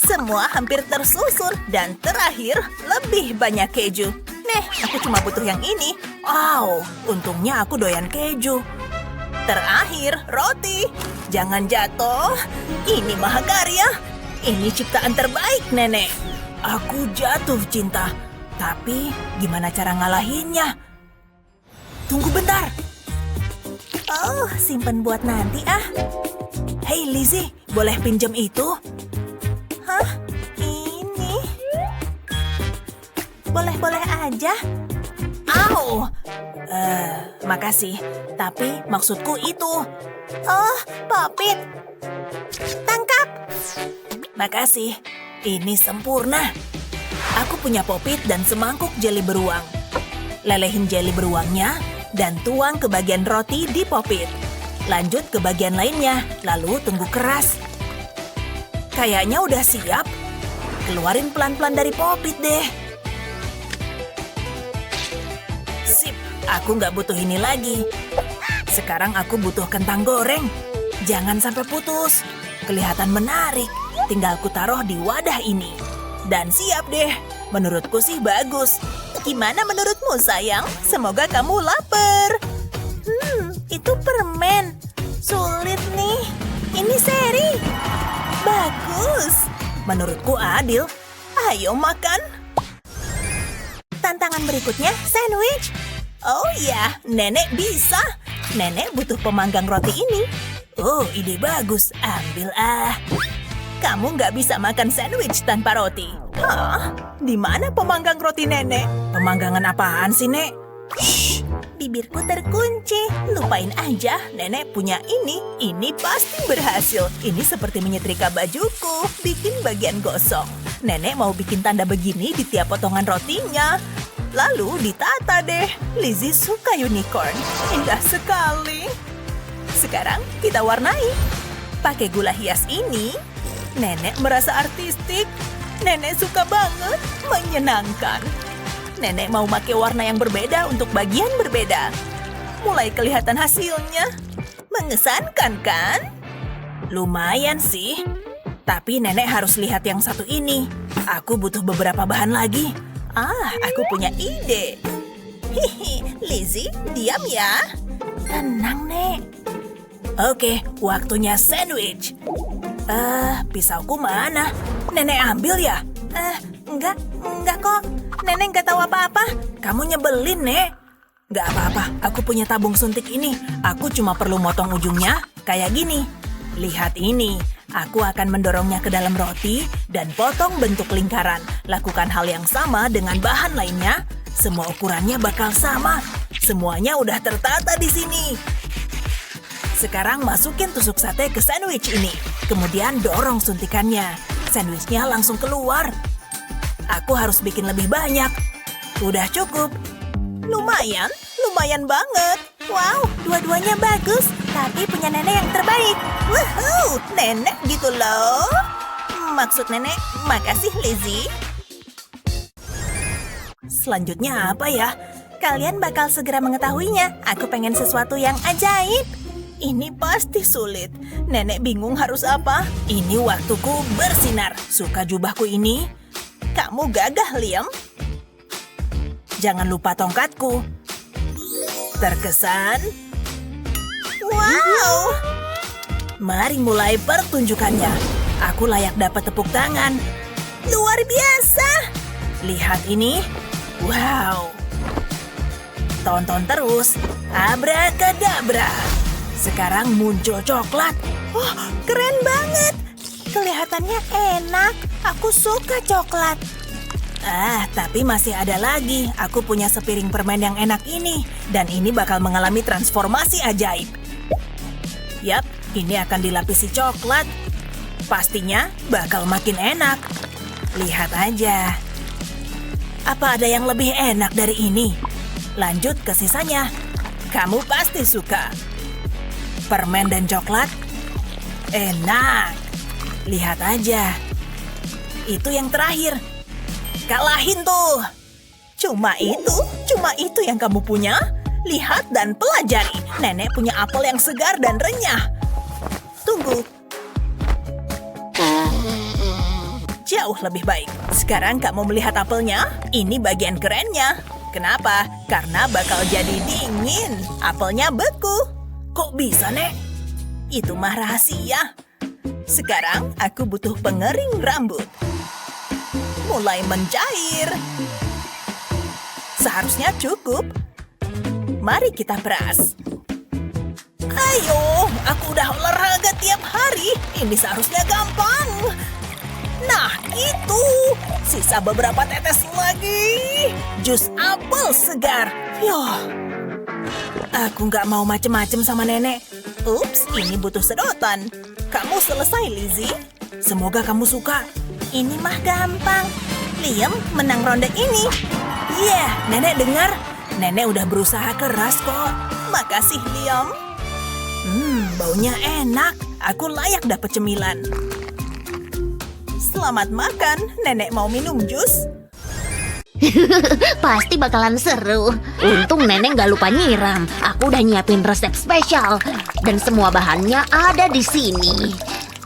Semua hampir tersusun. Dan terakhir, lebih banyak keju. Nih, aku cuma butuh yang ini. Wow, untungnya aku doyan keju. Terakhir, roti. Jangan jatuh. Ini mahakarya. Ini ciptaan terbaik, nenek. Aku jatuh cinta. Tapi, gimana cara ngalahinnya? Tunggu bentar. Oh, simpen buat nanti ah. Hey Lizzie, boleh pinjam itu? Hah? Ini? Boleh-boleh aja. Au! Makasih. Tapi maksudku itu. Oh, Popit. Tangkap. Makasih. Ini sempurna. Aku punya Popit dan semangkuk jeli beruang. Lelehin jeli beruangnya dan tuang ke bagian roti di Popit. Lanjut ke bagian lainnya, lalu tunggu keras. Kayaknya udah siap. Keluarin pelan-pelan dari Popit deh. Sip, aku nggak butuh ini lagi. Sekarang aku butuh kentang goreng. Jangan sampai putus. Kelihatan menarik. Tinggal ku taruh di wadah ini. Dan siap deh. Menurutku sih bagus. Gimana menurutmu, sayang? Semoga kamu lapar. Itu permen. Sulit nih. Ini seri. Bagus. Menurutku adil. Ayo makan. Tantangan berikutnya, sandwich. Oh ya, nenek bisa. Nenek butuh pemanggang roti ini. Oh, ide bagus. Ambil ah. Kamu nggak bisa makan sandwich tanpa roti. Hah? Di mana pemanggang roti nenek? Pemanggangan apaan sih, Nek? Shh, bibirku terkunci. Lupain aja, nenek punya ini. Ini pasti berhasil. Ini seperti menyetrika bajuku. Bikin bagian gosong. Nenek mau bikin tanda begini di tiap potongan rotinya. Lalu ditata deh. Lizzie suka unicorn. Indah sekali. Sekarang kita warnai. Pakai gula hias ini. Nenek merasa artistik. Nenek suka banget. Menyenangkan. Nenek mau pakai warna yang berbeda untuk bagian berbeda. Mulai kelihatan hasilnya. Mengesankan kan? Lumayan sih. Tapi nenek harus lihat yang satu ini. Aku butuh beberapa bahan lagi. Aku punya ide. Hihi, Lizzie, diam ya. Tenang, Nek. Oke, waktunya sandwich. Pisauku mana? Nenek ambil ya? Enggak kok. Nenek nggak tahu apa-apa. Kamu nyebelin, Nek. Nggak apa-apa, aku punya tabung suntik ini. Aku cuma perlu motong ujungnya kayak gini. Lihat ini, aku akan mendorongnya ke dalam roti dan potong bentuk lingkaran. Lakukan hal yang sama dengan bahan lainnya. Semua ukurannya bakal sama. Semuanya udah tertata di sini. Sekarang masukin tusuk sate ke sandwich ini. Kemudian dorong suntikannya. Sandwichnya langsung keluar. Aku harus bikin lebih banyak. Udah cukup. Lumayan banget. Wow, dua-duanya bagus. Tapi punya nenek yang terbaik. Woohoo, nenek gitu loh. Maksud nenek, makasih Lizzie. Selanjutnya apa ya? Kalian bakal segera mengetahuinya. Aku pengen sesuatu yang ajaib. Ini pasti sulit. Nenek bingung harus apa. Ini waktuku bersinar. Suka jubahku ini? Kamu gagah, Liam. Jangan lupa tongkatku. Terkesan. Wow. Mari mulai pertunjukannya. Aku layak dapat tepuk tangan. Luar biasa. Lihat ini. Wow. Tonton terus. Abrakadabra. Sekarang muncul coklat. Oh, keren banget. Kelihatannya enak. Aku suka coklat. Tapi masih ada lagi. Aku punya sepiring permen yang enak ini. Dan ini bakal mengalami transformasi ajaib. Yap, ini akan dilapisi coklat. Pastinya bakal makin enak. Lihat aja. Apa ada yang lebih enak dari ini? Lanjut ke sisanya. Kamu pasti suka. Permen dan coklat. Enak. Lihat aja. Itu yang terakhir. Kalahin tuh. Cuma itu yang kamu punya? Lihat dan pelajari. Nenek punya apel yang segar dan renyah. Tunggu. Jauh lebih baik. Sekarang kamu melihat apelnya? Ini bagian kerennya. Kenapa? Karena bakal jadi dingin. Apelnya beku. Kok bisa, Nek? Itu mah rahasia. Sekarang aku butuh pengering rambut. Mulai mencair. Seharusnya cukup. Mari kita peras. Ayo, aku udah olahraga tiap hari. Ini seharusnya gampang. Nah, itu. Sisa beberapa tetes lagi. Jus apel segar. Yoh. Aku nggak mau macem-macem sama nenek. Ups, ini butuh sedotan. Kamu selesai, Lizzie. Semoga kamu suka. Ini mah gampang. Liam menang ronde ini. Nenek dengar. Nenek udah berusaha keras kok. Makasih, Liam. Baunya enak. Aku layak dapat cemilan. Selamat makan. Nenek mau minum jus. Pasti bakalan seru. Untung nenek gak lupa nyiram. Aku udah nyiapin resep spesial. Dan semua bahannya ada di sini.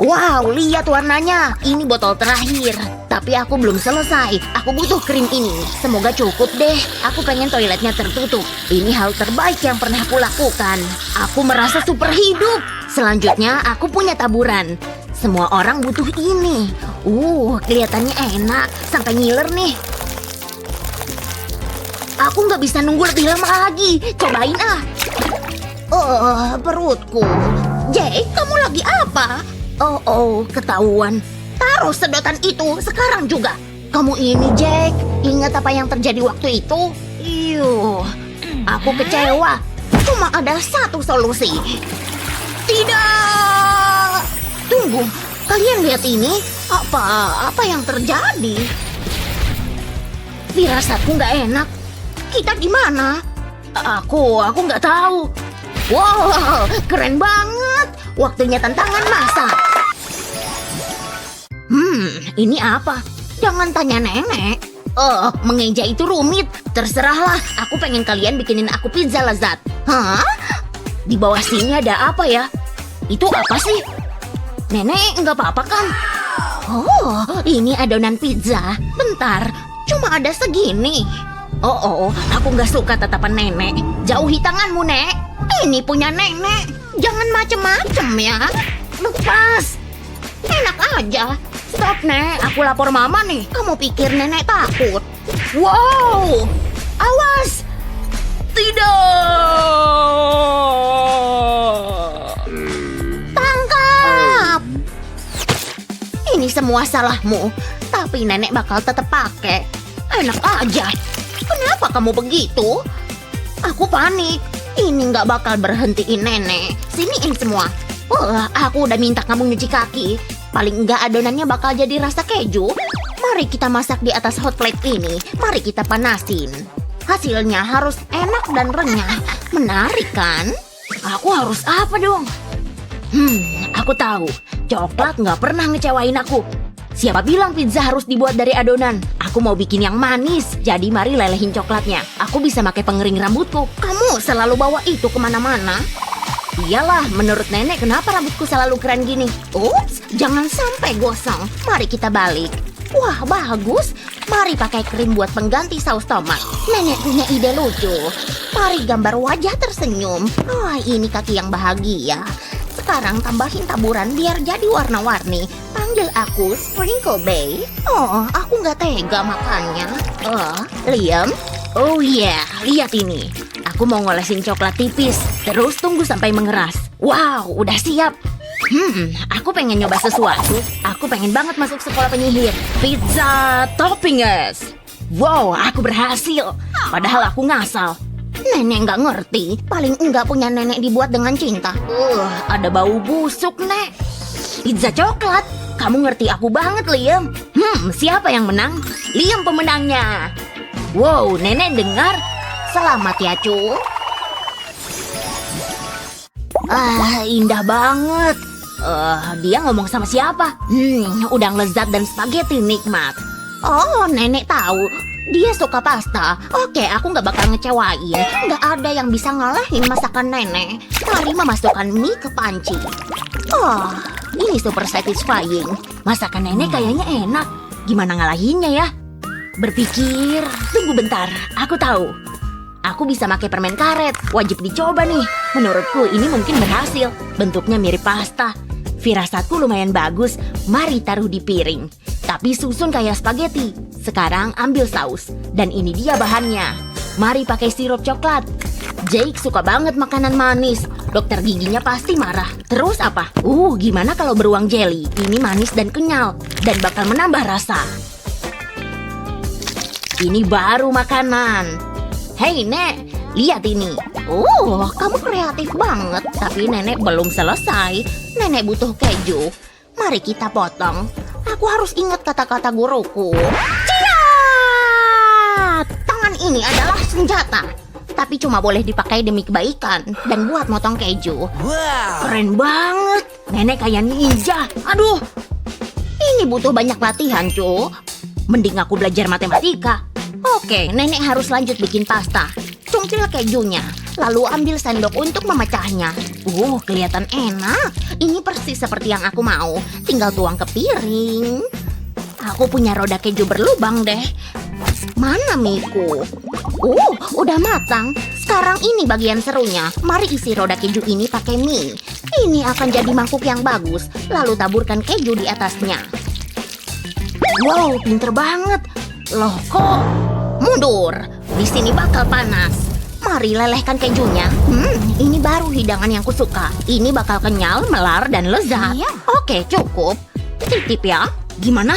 Wow, lihat warnanya. Ini botol terakhir. Tapi aku belum selesai. Aku butuh krim ini. Semoga cukup deh. Aku pengen toiletnya tertutup. Ini hal terbaik yang pernah aku lakukan. Aku merasa super hidup. Selanjutnya, aku punya taburan. Semua orang butuh ini. Kelihatannya enak. Sampai ngiler nih. Aku nggak bisa nunggu lebih lama lagi. Cobain ah. Perutku. Jake, kamu lagi apa? Ketahuan. Taruh sedotan itu sekarang juga. Kamu ini, Jack. Ingat apa yang terjadi waktu itu? Aku kecewa. Cuma ada satu solusi. Tidak. Tunggu, kalian lihat ini? Apa yang terjadi? Firasatku nggak enak. Kita di mana? Aku nggak tahu. Wow, keren banget. Waktunya tantangan masak. Ini apa? Jangan tanya nenek. Mengeja itu rumit. Terserahlah, aku pengen kalian bikinin aku pizza lezat. Hah? Di bawah sini ada apa ya? Itu apa sih? Nenek, nggak apa-apa kan? Ini adonan pizza. Bentar, cuma ada segini. Aku nggak suka tatapan nenek. Jauhi tanganmu, Nek. Ini punya nenek. Jangan macem-macem ya. Lepas. Enak aja. Stop, Nek. Aku lapor Mama nih. Kamu pikir Nenek takut? Wow! Awas! Tidak! Tangkap! Ini semua salahmu. Tapi Nenek bakal tetap pakai. Enak aja. Kenapa kamu begitu? Aku panik. Ini nggak bakal berhentiin Nenek. Siniin semua. Aku udah minta kamu nyuci kaki. Paling nggak adonannya bakal jadi rasa keju. Mari kita masak di atas hot plate ini. Mari kita panasin. Hasilnya harus enak dan renyah. Menarik kan? Aku harus apa dong? Aku tahu. Coklat nggak pernah ngecewain aku. Siapa bilang pizza harus dibuat dari adonan? Aku mau bikin yang manis. Jadi mari lelehin coklatnya. Aku bisa pakai pengering rambutku. Kamu selalu bawa itu kemana-mana. Iyalah, menurut Nenek kenapa rambutku selalu keren gini? Ups, jangan sampai gosong. Mari kita balik. Wah, bagus. Mari pakai krim buat pengganti saus tomat. Nenek punya ide lucu. Mari gambar wajah tersenyum. Ini kaki yang bahagia. Sekarang tambahin taburan biar jadi warna-warni. Panggil aku Sprinkle Bay. Aku nggak tega makannya. Liam? Oh yeah, lihat ini. Aku mau ngolesin coklat tipis. Terus tunggu sampai mengeras. Wow, udah siap. Aku pengen nyoba sesuatu. Aku pengen banget masuk sekolah penyihir. Pizza toppinges. Wow, aku berhasil. Padahal aku ngasal. Nenek nggak ngerti. Paling enggak punya nenek dibuat dengan cinta. Ada bau busuk, Nek. Pizza coklat. Kamu ngerti aku banget, Liam. Siapa yang menang? Liam pemenangnya. Wow, Nenek dengar. Selamat ya, cu. Indah banget. Dia ngomong sama siapa? Udang lezat dan spaghetti nikmat. Oh, Nenek tahu. Dia suka pasta. Oke, aku nggak bakal ngecewain. Nggak ada yang bisa ngalahin masakan Nenek. Mari memasukkan mie ke panci. Ini super satisfying. Masakan Nenek kayaknya enak. Gimana ngalahinnya ya? Berpikir, tunggu bentar. Aku tahu. Aku bisa pakai permen karet. Wajib dicoba nih. Menurutku ini mungkin berhasil. Bentuknya mirip pasta. Firasatku lumayan bagus. Mari taruh di piring. Tapi susun kayak spaghetti. Sekarang ambil saus. Dan ini dia bahannya. Mari pakai sirup coklat. Jake suka banget makanan manis. Dokter giginya pasti marah. Terus apa? Gimana kalau beruang jelly? Ini manis dan kenyal. Dan bakal menambah rasa. Ini baru makanan. Hei, Nek, lihat ini. Kamu kreatif banget. Tapi Nenek belum selesai. Nenek butuh keju. Mari kita potong. Aku harus ingat kata-kata guruku. Ciat! Tangan ini adalah senjata. Tapi cuma boleh dipakai demi kebaikan. Dan buat motong keju. Keren banget. Nenek kayak ninja. Aduh. Ini butuh banyak latihan, cu. Mending aku belajar matematika. Oke, Nenek harus lanjut bikin pasta. Cungkil kejunya, lalu ambil sendok untuk memecahnya. Kelihatan enak. Ini persis seperti yang aku mau. Tinggal tuang ke piring. Aku punya roda keju berlubang deh. Mana miku? Udah matang. Sekarang ini bagian serunya. Mari isi roda keju ini pakai mie. Ini akan jadi mangkuk yang bagus. Lalu taburkan keju di atasnya. Wow, pinter banget. Loh, kok mundur? Di sini bakal panas. Mari lelehkan kejunya. Ini baru hidangan yang kusuka. Ini bakal kenyal, melar, dan lezat. Oke, cukup. Titip ya. Gimana?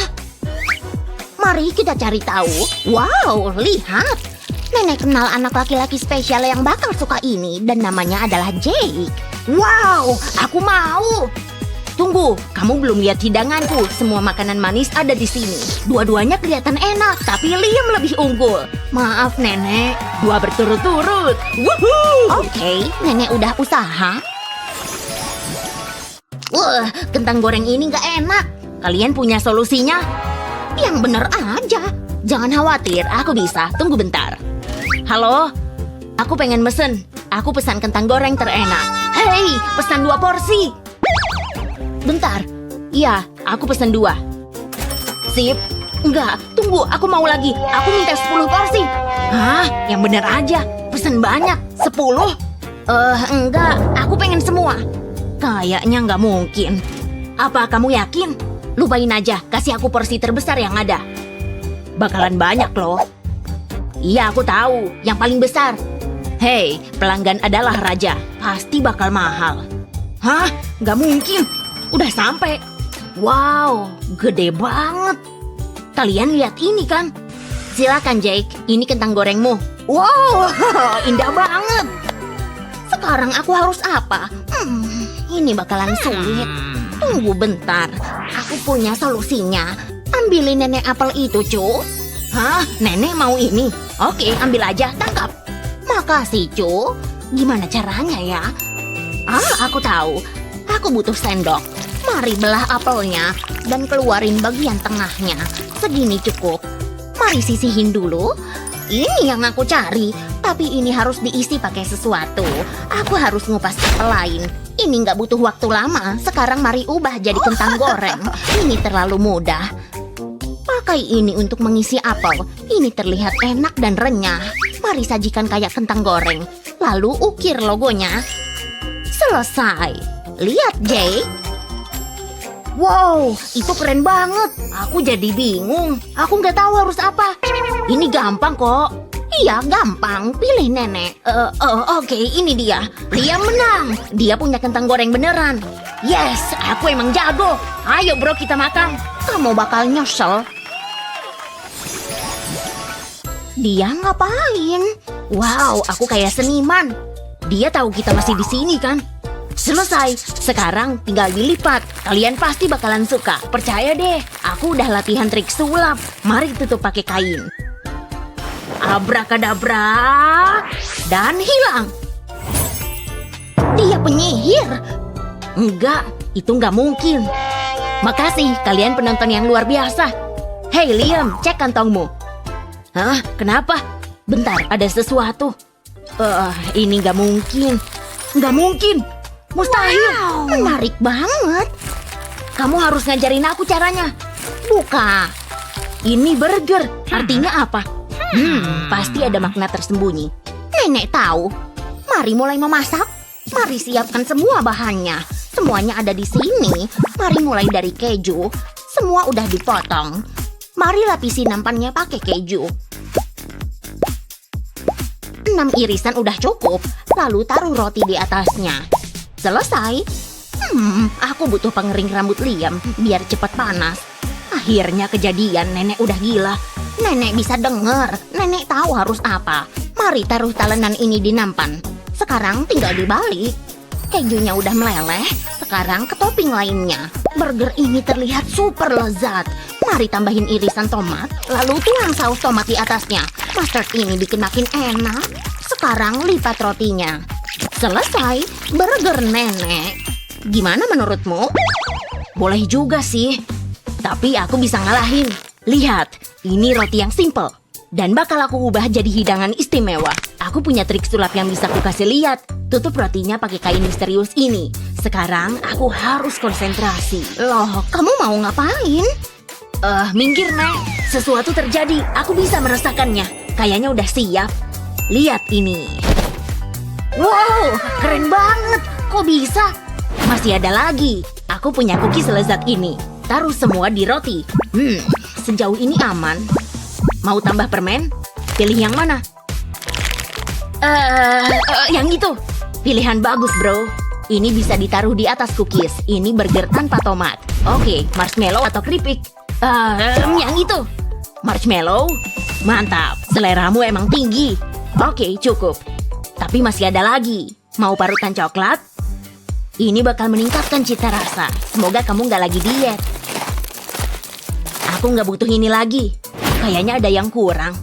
Mari kita cari tahu. Wow, lihat. Nenek kenal anak laki-laki spesial yang bakal suka ini. Dan namanya adalah Jake. Wow, aku mau. Tunggu, kamu belum lihat hidanganku. Semua makanan manis ada di sini. Dua-duanya kelihatan enak, tapi Liam lebih unggul. Maaf, Nenek. 2 berturut-turut. Woohoo! Oke, Nenek udah usaha. Kentang goreng ini nggak enak. Kalian punya solusinya? Yang bener aja. Jangan khawatir, aku bisa. Tunggu bentar. Halo? Aku pengen mesen. Aku pesan kentang goreng terenak. Hei, pesan 2 porsi. Bentar. Iya, aku pesen 2. Sip. Enggak, tunggu, aku mau lagi. Aku minta 10 porsi. Hah? Yang bener aja. Pesen banyak. 10? Enggak, aku pengen semua. Kayaknya nggak mungkin. Apa kamu yakin? lupain aja, kasih aku porsi terbesar yang ada. Bakalan banyak loh. Iya, aku tahu, yang paling besar. Hei, pelanggan adalah raja, pasti bakal mahal. Hah? Nggak mungkin, udah sampai. Wow, gede banget. Kalian lihat ini kan? Silakan Jake, ini kentang gorengmu. Wow, indah banget. Sekarang aku harus apa? Ini bakalan sulit. Tunggu bentar, aku punya solusinya. Ambilin nenek apel itu, cu. Hah? Nenek mau ini? Oke, ambil aja, tangkap. Makasih, cu. Gimana caranya ya? Aku tahu. Aku butuh sendok. Mari belah apelnya dan keluarin bagian tengahnya. Segini cukup. Mari sisihin dulu. Ini yang aku cari, tapi ini harus diisi pakai sesuatu. Aku harus ngupas apel lain. Ini nggak butuh waktu lama. Sekarang mari ubah jadi kentang goreng. Ini terlalu mudah. Pakai ini untuk mengisi apel. Ini terlihat enak dan renyah. Mari sajikan kayak kentang goreng. Lalu ukir logonya. Selesai. Lihat, Jake. Wow, itu keren banget. Aku jadi bingung. Aku nggak tahu harus apa. Ini gampang kok. Iya, gampang. Pilih nenek. Oke, ini dia. Liam menang. Dia punya kentang goreng beneran. Yes, aku emang jago. Ayo bro, kita makan. Kamu bakal nyesel. Dia ngapain? Wow, aku kayak seniman. Dia tahu kita masih di sini kan? Selesai. Sekarang tinggal dilipat. Kalian pasti bakalan suka. Percaya deh, aku udah latihan trik sulap. Mari tutup pakai kain. Abrakadabra. Dan hilang. Dia penyihir. Enggak, itu nggak mungkin. Makasih, kalian penonton yang luar biasa. Hey Liam, cek kantongmu. Hah? Kenapa? Bentar, ada sesuatu. Ini nggak mungkin. Nggak mungkin. Mustahil. Menarik banget. Kamu harus ngajarin aku caranya. Buka. Ini burger. Artinya apa? Pasti ada makna tersembunyi. Nenek tahu. Mari mulai memasak. Mari siapkan semua bahannya. Semuanya ada di sini. Mari mulai dari keju. Semua udah dipotong. Mari lapisi nampannya pakai keju. 6 irisan udah cukup. Lalu taruh roti di atasnya. Selesai. Aku butuh pengering rambut Liam biar cepat panas. Akhirnya kejadian, nenek udah gila. Nenek bisa denger. Nenek tahu harus apa. Mari taruh talenan ini di nampan. Sekarang tinggal dibalik. Kejunya udah meleleh. Sekarang ke topping lainnya. Burger ini terlihat super lezat. Mari tambahin irisan tomat. Lalu tuang saus tomat di atasnya. Mustard ini bikin makin enak. Sekarang lipat rotinya. Selesai. Burger nenek. Gimana menurutmu? Boleh juga sih. Tapi aku bisa ngalahin. Lihat, ini roti yang simple. Dan bakal aku ubah jadi hidangan istimewa. Aku punya trik sulap yang bisa aku kasih lihat. Tutup rotinya pakai kain misterius ini. Sekarang aku harus konsentrasi. Loh, kamu mau ngapain? Minggir, Nek. Sesuatu terjadi. Aku bisa merasakannya. Kayaknya udah siap. Lihat ini. Wow, keren banget. Kok bisa? Masih ada lagi. Aku punya cookies selezat ini. Taruh semua di roti. Sejauh ini aman. Mau tambah permen? Pilih yang mana? Yang itu. Pilihan bagus, bro. Ini bisa ditaruh di atas cookies. Ini burger tanpa tomat. Oke, marshmallow atau keripik? Yang itu. Marshmallow? Mantap. Seleramu emang tinggi. Oke, cukup. Tapi masih ada lagi. Mau parutan coklat? Ini bakal meningkatkan cita rasa. Semoga kamu nggak lagi diet. Aku nggak butuh ini lagi. Kayaknya ada yang kurang.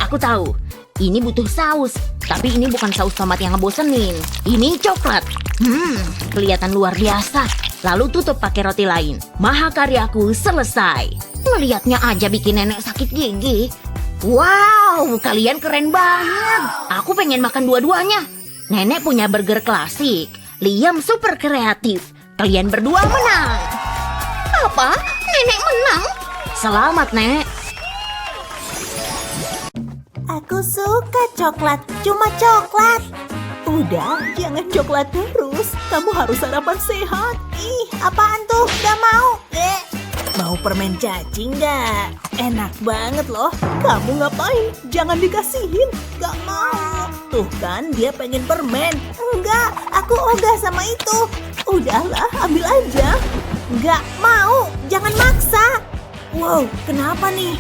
Aku tahu. Ini butuh saus. Tapi ini bukan saus tomat yang ngebosenin. Ini coklat. Kelihatan luar biasa. Lalu tutup pakai roti lain. Mahakaryaku selesai. Ngeliatnya aja bikin nenek sakit gigi. Wow, kalian keren banget. Aku pengen makan dua-duanya. Nenek punya burger klasik. Liam super kreatif. Kalian berdua menang. Apa? Nenek menang? Selamat, Nek. Aku suka coklat, cuma coklat. Udah, jangan coklat terus. Kamu harus sarapan sehat. Ih, apaan tuh? Gak mau. Mau permen cacing nggak? Enak banget loh. Kamu ngapain? Jangan dikasihin. Gak mau. Tuh kan, dia pengen permen. Enggak, aku ogah sama itu. Udahlah, ambil aja. Nggak mau, jangan maksa. Wow, kenapa nih?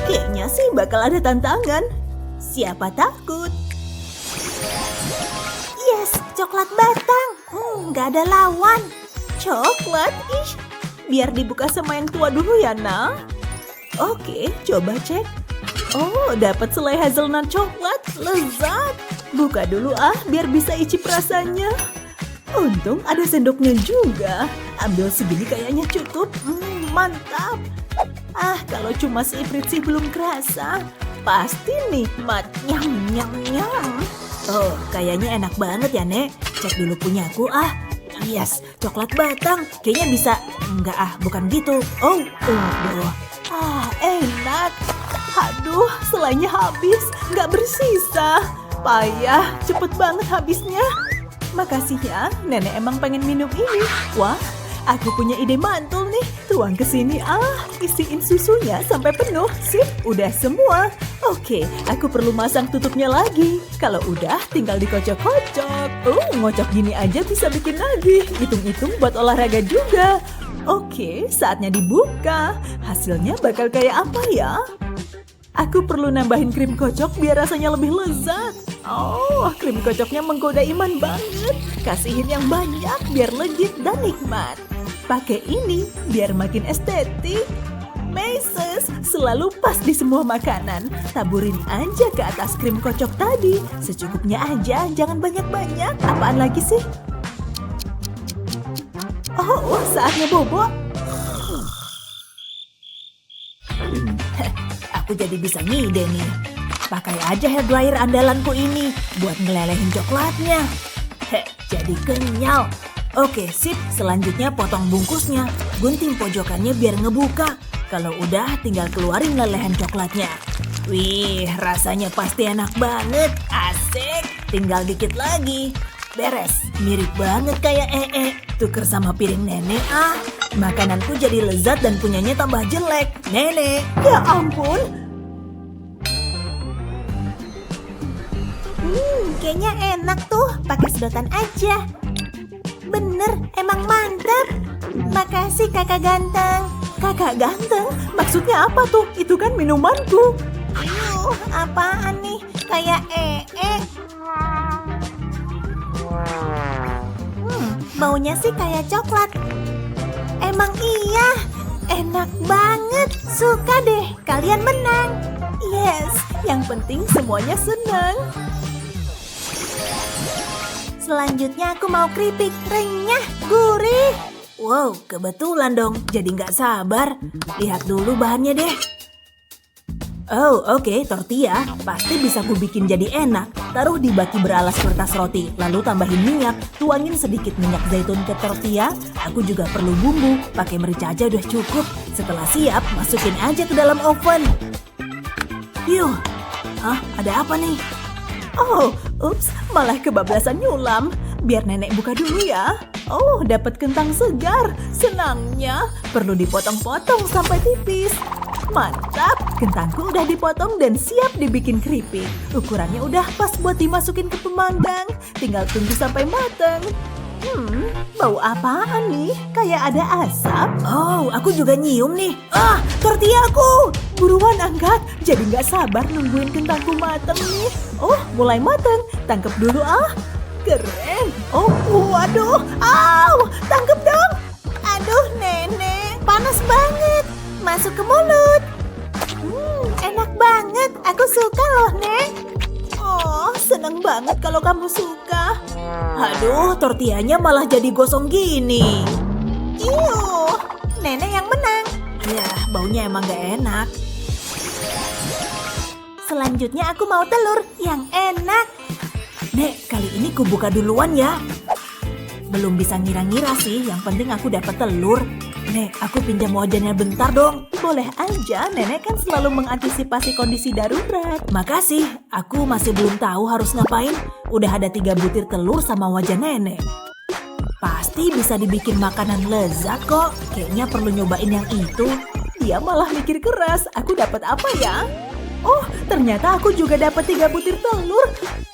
Kayaknya sih bakal ada tantangan. Siapa takut? Yes, coklat batang. Nggak ada lawan. Coklat? Ih, biar dibuka sama yang tua dulu ya, Nah. Oke, coba cek. Oh, dapat selai hazelnut coklat. Lezat. Buka dulu biar bisa icip rasanya. Untung ada sendoknya juga. Ambil segini kayaknya cukup. Mantap. Kalau cuma seiprit sih belum kerasa. Pasti nikmat. Nyam, nyam, nyam. Oh, kayaknya enak banget ya, Nek. Cek dulu punyaku, Yes, coklat batang. Kayaknya bisa. Enggak, bukan gitu. Oh, enak. Aduh, selainya habis. Nggak bersisa. Payah, cepet banget habisnya. Makasih ya, Nenek emang pengen minum ini. Wah, aku punya ide mantul nih. Tuang ke sini, isiin susunya sampai penuh. Sip, udah semua. Oke, aku perlu masang tutupnya lagi. Kalau udah, tinggal dikocok-kocok. Ngocok gini aja bisa bikin lagi. Hitung-hitung buat olahraga juga. Oke, saatnya dibuka. Hasilnya bakal kayak apa ya? Aku perlu nambahin krim kocok biar rasanya lebih lezat. Oh, krim kocoknya menggoda Iman banget. Kasihin yang banyak biar legit dan nikmat. Pakai ini biar makin estetik. Meses, selalu pas di semua makanan. Taburin aja ke atas krim kocok tadi. Secukupnya aja, jangan banyak-banyak. Apaan lagi sih? Oh, saatnya bobo. Aku jadi bisa ngide nih. Pakai aja hair dryer andalanku ini buat ngelelehin coklatnya. Jadi kenyal. Oke, sip. Selanjutnya potong bungkusnya. Gunting pojokannya biar ngebuka. Kalau udah, tinggal keluarin lelehan coklatnya. Wih, rasanya pasti enak banget. Asik. Tinggal dikit lagi. Beres. Mirip banget kayak Tuker sama piring Nenek, Makananku jadi lezat dan punyanya tambah jelek. Nenek, ya ampun. Kayaknya enak tuh. Pakai sedotan aja. Bener, emang mantap. Makasih kakak ganteng. Kakak ganteng? Maksudnya apa tuh? Itu kan minumanku. Apaan nih? Kayak baunya sih kayak coklat. Emang iya, enak banget. Suka deh, kalian menang. Yes, yang penting semuanya senang. Selanjutnya aku mau keripik, renyah, gurih. Wow, kebetulan dong, jadi nggak sabar. Lihat dulu bahannya deh. Oh, oke, tortilla. Pasti bisa ku bikin jadi enak. Taruh di baki beralas kertas roti, lalu tambahin minyak. Tuangin sedikit minyak zaitun ke tortilla. Aku juga perlu bumbu. Pakai merica aja udah cukup. Setelah siap, masukin aja ke dalam oven. Yuh, ada apa nih? Oh, ups, malah kebablasan nyulam. Biar nenek buka dulu ya. Oh, dapat kentang segar. Senangnya, perlu dipotong-potong sampai tipis. Mantap, kentangku udah dipotong dan siap dibikin keripik. Ukurannya udah pas buat dimasukin ke pemanggang. Tinggal tunggu sampai matang. Bau apaan nih? Kayak ada asap. Oh, aku juga nyium nih. Tortillaku! Buruan angkat. Jadi nggak sabar nungguin kentangku matang nih. Oh, mulai matang. Tangkep dulu Keren. Oh, waduh. Tangkep dong. Aduh, nenek. Panas banget. Masuk ke mulut. Enak banget. Aku suka loh, Nek. Oh, seneng banget kalau kamu suka. Aduh, tortillanya malah jadi gosong gini. Nenek yang menang. Ya, baunya emang gak enak. Selanjutnya aku mau telur yang enak. Nek, kali ini ku buka duluan ya. Belum bisa ngira-ngira sih, yang penting aku dapat telur. Nek, aku pinjam wajannya bentar dong. Boleh aja, nenek kan selalu mengantisipasi kondisi darurat. Makasih, aku masih belum tahu harus ngapain. Udah ada 3 butir telur sama wajan nenek. Pasti bisa dibikin makanan lezat kok. Kayaknya perlu nyobain yang itu. Dia malah mikir keras. Aku dapat apa ya? Oh, ternyata aku juga dapat 3 butir telur.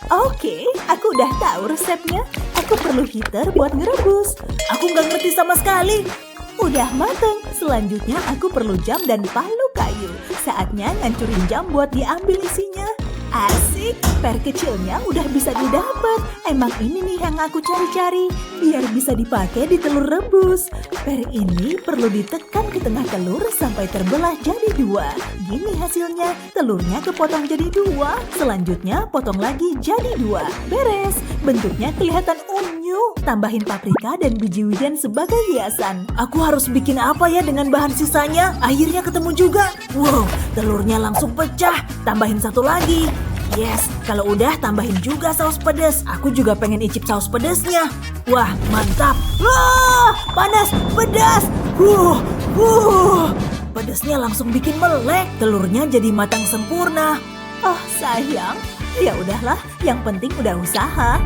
Oke, aku udah tahu resepnya. Aku perlu heater buat ngerebus. Aku nggak ngerti sama sekali. Udah mateng. Selanjutnya aku perlu jam dan palu kayu. Saatnya ngancurin jam buat diambil isinya. Asik, per kecilnya udah bisa didapat. Emang ini nih yang aku cari-cari. Biar bisa dipakai di telur rebus. Per ini perlu ditekan ke tengah telur sampai terbelah jadi 2. Gini hasilnya, telurnya kepotong jadi 2. Selanjutnya potong lagi jadi 2. Beres, bentuknya kelihatan unyu. Tambahin paprika dan biji wijen sebagai hiasan. Aku harus bikin apa ya dengan bahan sisanya? Akhirnya ketemu juga. Wow, telurnya langsung pecah. Tambahin satu lagi. Yes, kalau udah tambahin juga saus pedas. Aku juga pengen icip saus pedasnya. Wah, mantap. Wah, panas, pedas. Pedasnya langsung bikin melek. Telurnya jadi matang sempurna. Oh, sayang. Ya udahlah, yang penting udah usaha.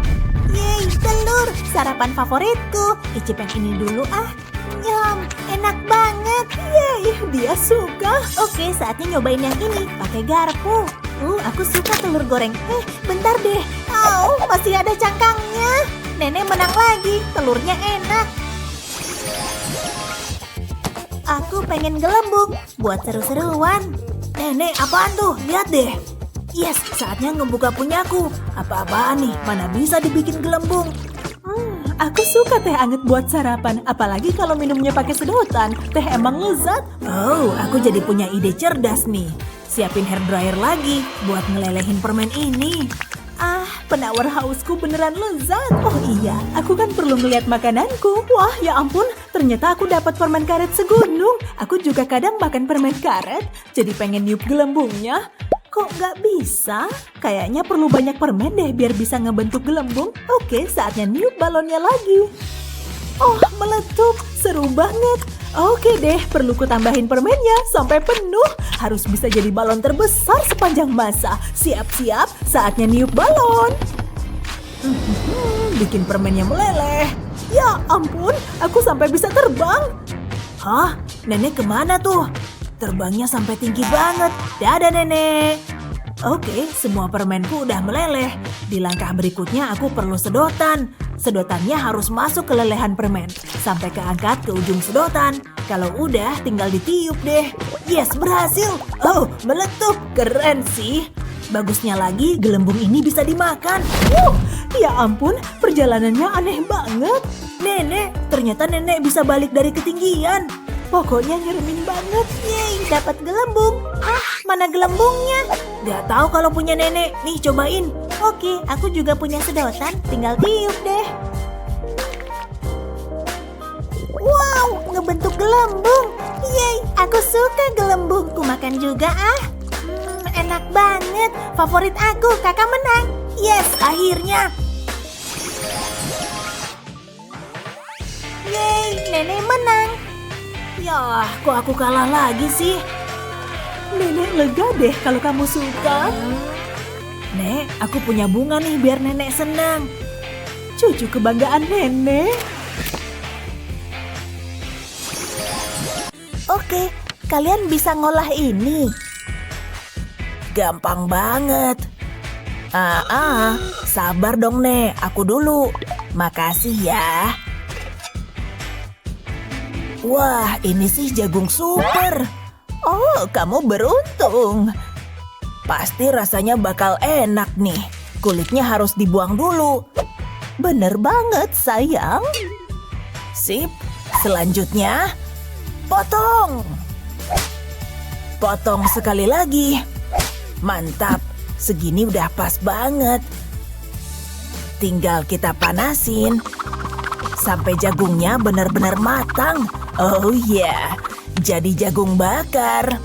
Yeay, telur, sarapan favoritku. Icip yang ini dulu ah. Yum, enak banget. Yeay, dia suka. Oke, saatnya nyobain yang ini. Pakai garpu. Aku suka telur goreng. Bentar deh. Au, masih ada cangkangnya. Nenek menang lagi. Telurnya enak. Aku pengen gelembung buat seru-seruan. Nenek, apaan tuh? Lihat deh. Yes, saatnya ngebuka punyaku. Apa-apaan nih? Mana bisa dibikin gelembung? Aku suka teh anget buat sarapan. Apalagi kalau minumnya pakai sedotan. Teh emang lezat. Oh, aku jadi punya ide cerdas nih. Siapin hair dryer lagi buat ngelelehin permen ini. Ah, penawar hausku beneran lezat. Oh iya, aku kan perlu ngeliat makananku. Wah, ya ampun, ternyata aku dapat permen karet segunung. Aku juga kadang makan permen karet, jadi pengen niup gelembungnya. Kok nggak bisa? Kayaknya perlu banyak permen deh biar bisa ngebentuk gelembung. Oke, saatnya niup balonnya lagi. Oh, meletup. Seru banget. Oke deh, perlu ku tambahin permennya sampai penuh. Harus bisa jadi balon terbesar sepanjang masa. Siap-siap, saatnya niup balon. Bikin permennya meleleh. Ya ampun, aku sampai bisa terbang. Hah? Nenek kemana tuh? Terbangnya sampai tinggi banget. Dadah nenek. Oke, semua permenku udah meleleh. Di langkah berikutnya aku perlu sedotan. Sedotannya harus masuk ke lelehan permen. Sampai keangkat ke ujung sedotan. Kalau udah, tinggal ditiup deh. Yes, berhasil. Oh, meletup. Keren sih. Bagusnya lagi, gelembung ini bisa dimakan. Ya ampun, perjalanannya aneh banget. Nenek, ternyata nenek bisa balik dari ketinggian. Pokoknya nyeremin banget. Yeay, dapat gelembung. Ah, mana gelembungnya? Gak tahu kalau punya nenek. Nih, cobain. Oke, aku juga punya sedotan. Tinggal tiup deh. Wow, ngebentuk gelembung. Yeay, aku suka gelembung. Ku makan juga ah. Enak banget. Favorit aku, kakak menang. Yes, akhirnya. Yeay, nenek menang. Yah, kok aku kalah lagi sih? Nenek lega deh kalau kamu suka. Nek, aku punya bunga nih biar nenek senang. Cucu kebanggaan nenek. Oke, kalian bisa ngolah ini. Gampang banget. Sabar dong Nek, aku dulu. Makasih ya. Wah, ini sih jagung super. Oh, kamu beruntung. Pasti rasanya bakal enak nih. Kulitnya harus dibuang dulu. Bener banget, sayang. Sip, selanjutnya potong. Potong sekali lagi. Mantap, segini udah pas banget. Tinggal kita panasin sampai jagungnya benar-benar matang. Oh yeah, jadi jagung bakar.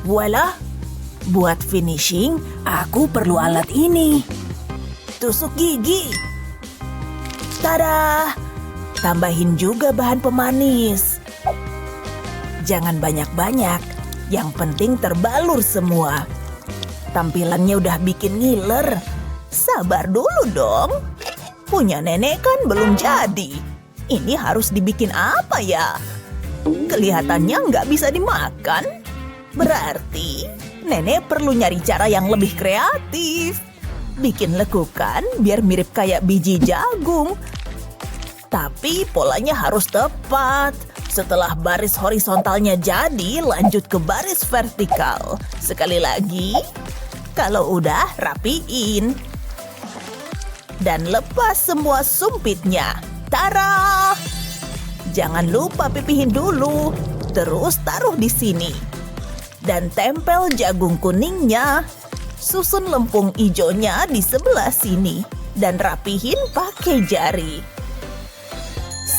Voila, buat finishing aku perlu alat ini. Tusuk gigi. Tada! Tambahin juga bahan pemanis. Jangan banyak-banyak, yang penting terbalur semua. Tampilannya udah bikin ngiler. Sabar dulu dong. Punya nenek kan belum jadi. Ini harus dibikin apa ya? Kelihatannya nggak bisa dimakan. Berarti nenek perlu nyari cara yang lebih kreatif. Bikin lekukan biar mirip kayak biji jagung. Tapi polanya harus tepat. Setelah baris horizontalnya jadi, lanjut ke baris vertikal. Sekali lagi. Kalau udah, rapiin. Dan lepas semua sumpitnya. Tara! Jangan lupa pipihin dulu. Terus taruh di sini. Dan tempel jagung kuningnya. Susun lempung ijonya di sebelah sini. Dan rapihin pakai jari.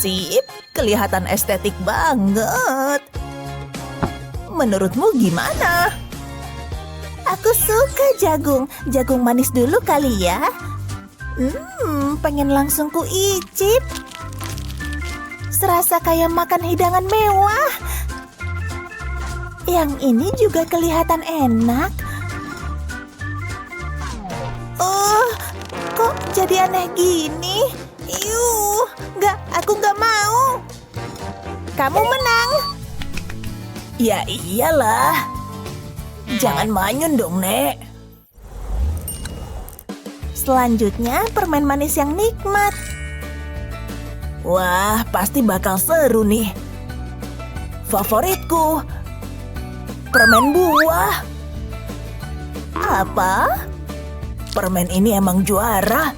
Sip, kelihatan estetik banget. Menurutmu gimana? Aku suka jagung. Jagung manis dulu kali ya. Pengen langsung ku icip. Serasa kayak makan hidangan mewah. Yang ini juga kelihatan enak. Kok jadi aneh gini? Aku nggak mau. Kamu menang. Ya iyalah. Jangan manyun dong, Nek. Selanjutnya permen manis yang nikmat. Wah, pasti bakal seru nih. Favoritku. Permen buah. Apa? Permen ini emang juara.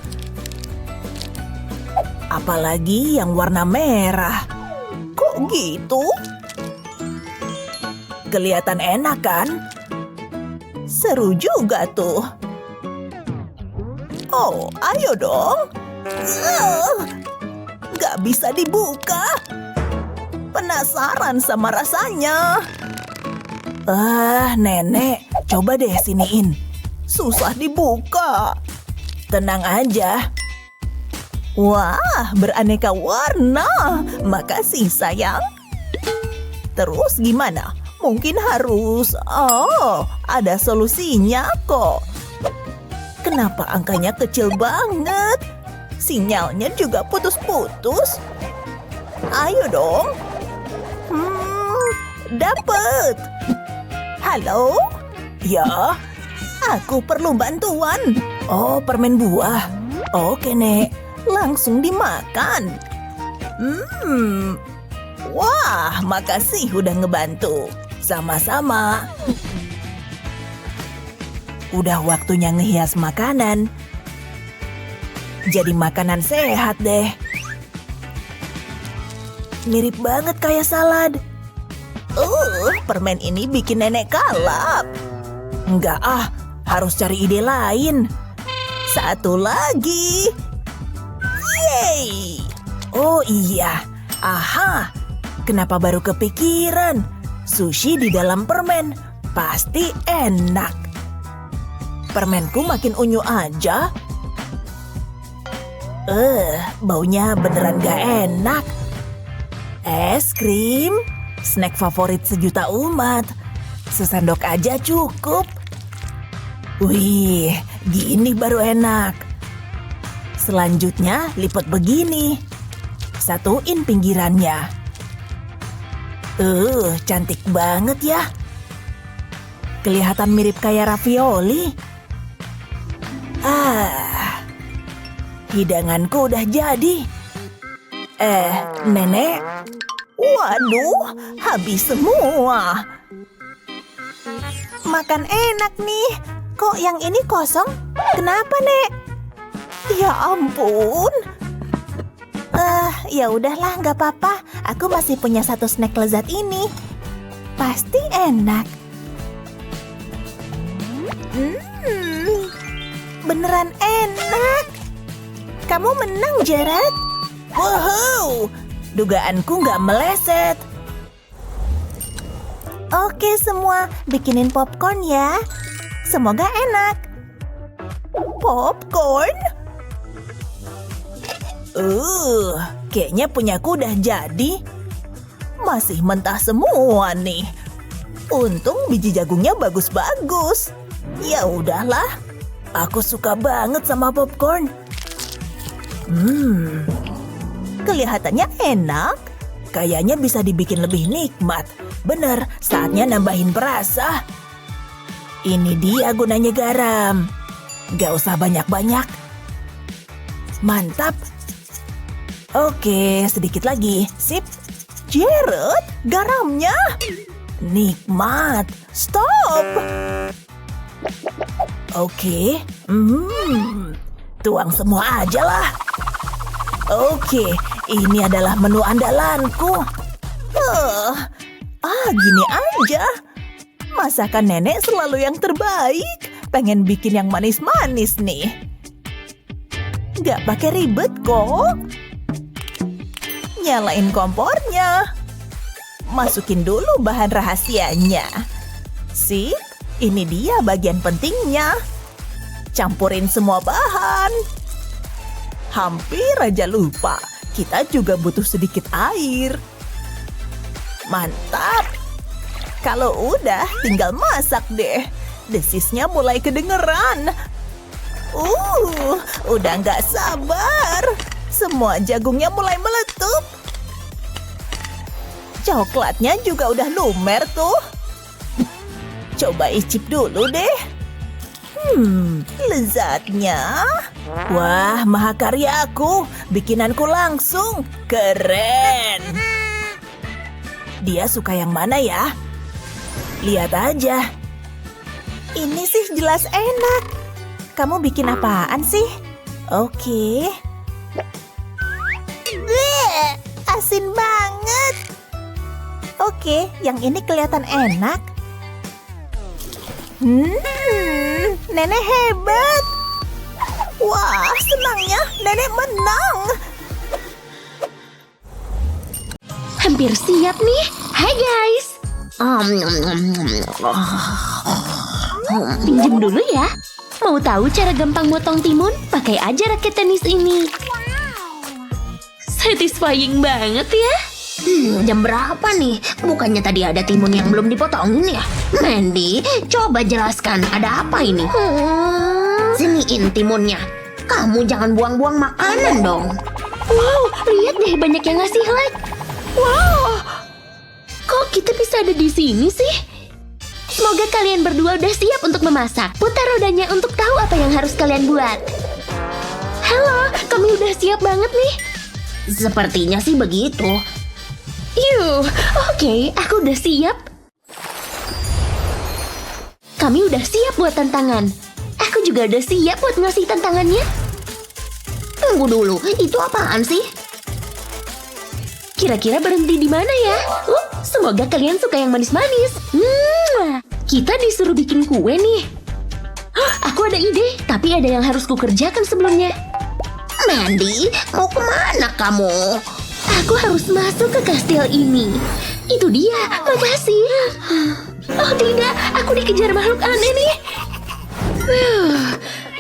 Apalagi yang warna merah. Kok gitu? Kelihatan enak kan? Seru juga tuh. Oh, ayo dong. Gak bisa dibuka. Penasaran sama rasanya. Nenek, coba deh siniin. Susah dibuka. Tenang aja. Wah, beraneka warna. Makasih, sayang. Terus gimana? Mungkin harus... ada solusinya kok. Kenapa angkanya kecil banget? Sinyalnya juga putus-putus. Ayo dong. Dapet. Halo? Ya, aku perlu bantuan. Oh, permen buah. Oke, Nek. Langsung dimakan. Wah, makasih udah ngebantu. Sama-sama. Udah waktunya ngehias makanan. Jadi makanan sehat deh. Mirip banget kayak salad. Permen ini bikin nenek kalap. Enggak harus cari ide lain. Satu lagi. Yeay. Oh iya. Aha. Kenapa baru kepikiran? Sushi di dalam permen. Pasti enak. Permenku makin unyu aja. Baunya beneran gak enak. Es krim. Snack favorit sejuta umat. Sesendok aja cukup. Wih, gini baru enak. Selanjutnya lipat begini. Satuin pinggirannya. Cantik banget ya. Kelihatan mirip kayak ravioli. Hidanganku udah jadi. Nenek. Waduh, habis semua. Makan enak nih. Kok yang ini kosong? Kenapa, Nek? Ya ampun. Ya udahlah, nggak apa-apa. Aku masih punya satu snack lezat ini. Pasti enak. Beneran enak. Kamu menang, Jared. Wow, dugaanku nggak meleset. Oke semua, bikinin popcorn ya. Semoga enak. Popcorn? Kayaknya punyaku udah jadi. Masih mentah semua nih. Untung biji jagungnya bagus-bagus. Ya udahlah. Aku suka banget sama popcorn. kelihatannya enak. Kayaknya bisa dibikin lebih nikmat. Bener, saatnya nambahin perasa. Ini dia gunanya garam. Gak usah banyak-banyak. Mantap. Oke, sedikit lagi. Sip. Jared, garamnya. Nikmat. Stop. Oke. Tuang semua aja lah. Oke, ini adalah menu andalanku. Gini aja. Masakan nenek selalu yang terbaik. Pengen bikin yang manis-manis nih. Gak pakai ribet kok. Nyalain kompornya. Masukin dulu bahan rahasianya. Sip, ini dia bagian pentingnya. Campurin semua bahan. Hampir aja lupa, kita juga butuh sedikit air. Mantap. Kalau udah, tinggal masak deh. Desisnya mulai kedengeran. Udah nggak sabar. Semua jagungnya mulai meletup. Coklatnya juga udah lumer tuh. Coba icip dulu deh. Lezatnya. Wah, mahakarya aku. Bikinanku langsung. Keren. Dia suka yang mana ya? Lihat aja. Ini sih jelas enak. Kamu bikin apaan sih? Oke. Bleh, asin banget. Oke, yang ini kelihatan enak. Nenek hebat. Wah, senangnya nenek menang. Hampir siap nih. Hai guys. Pinjam dulu ya. Mau tahu cara gampang motong timun? Pakai aja raket tenis ini. Satisfying banget ya. Jam berapa nih? Bukannya tadi ada timun yang belum dipotongin ya? Mandy, coba jelaskan ada apa ini? Siniin timunnya. Kamu jangan buang-buang makanan dong. Wow, lihat deh banyak yang ngasih like. Wow, kok kita bisa ada di sini sih? Semoga kalian berdua udah siap untuk memasak. Putar rodanya untuk tahu apa yang harus kalian buat. Halo, kami udah siap banget nih. Sepertinya sih begitu. Oke, aku udah siap. Kami udah siap buat tantangan. Aku juga udah siap buat ngasih tantangannya. Tunggu dulu, itu apaan sih? Kira-kira berhenti di mana ya? Semoga kalian suka yang manis-manis. Kita disuruh bikin kue nih. Aku ada ide, tapi ada yang harus kukerjakan sebelumnya. Mandy, mau kemana kamu? Aku harus masuk ke kastil ini. Itu dia, makasih. Oh tidak, aku dikejar makhluk aneh nih.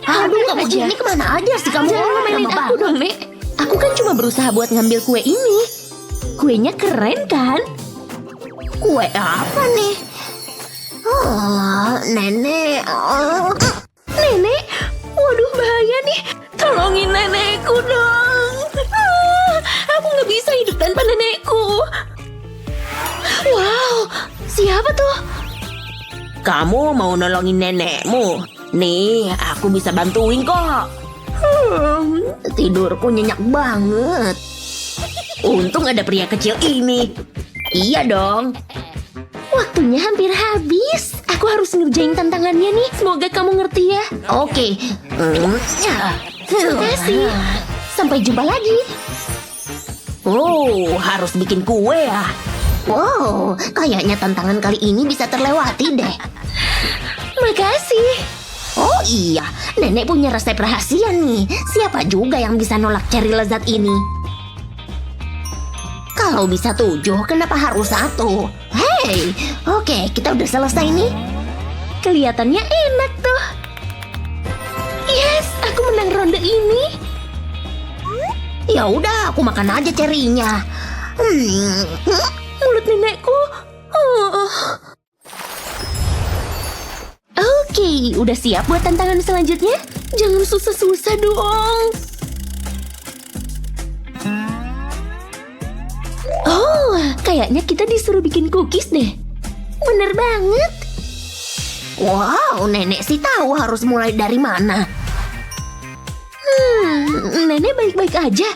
Aduh, kamu ini kemana aja sih kamu? Jangan ngomelin aku dong, Nek. Aku kan cuma berusaha buat ngambil kue ini. Kuenya keren kan? Kue apa nih? Nenek. Nenek, waduh bahaya nih. Tolongin nenekku dong. Aku nggak bisa hidup tanpa nenekku. Wow, siapa tuh? Kamu mau nolongin nenekmu? Nih, aku bisa bantuin kok. Tidurku nyenyak banget. Untung ada pria kecil ini. Iya dong. Waktunya hampir habis. Aku harus ngerjain tantangannya nih. Semoga kamu ngerti ya. Oke. Terima kasih. Sampai jumpa lagi. Oh, harus bikin kue ya. Wow, kayaknya tantangan kali ini bisa terlewati deh. Makasih. Oh iya, nenek punya resep rahasia nih. Siapa juga yang bisa nolak ceri lezat ini? Kalau bisa 7, kenapa harus 1? Hey, oke, kita udah selesai nih. Kelihatannya enak tuh. Yes, aku menang ronde ini. Ya udah, aku makan aja cerinya. Mulut nenekku. Oke, udah siap buat tantangan selanjutnya? Jangan susah-susah dong. Kayaknya kita disuruh bikin cookies deh. Bener banget. Wow, nenek sih tahu harus mulai dari mana. Nenek baik-baik aja.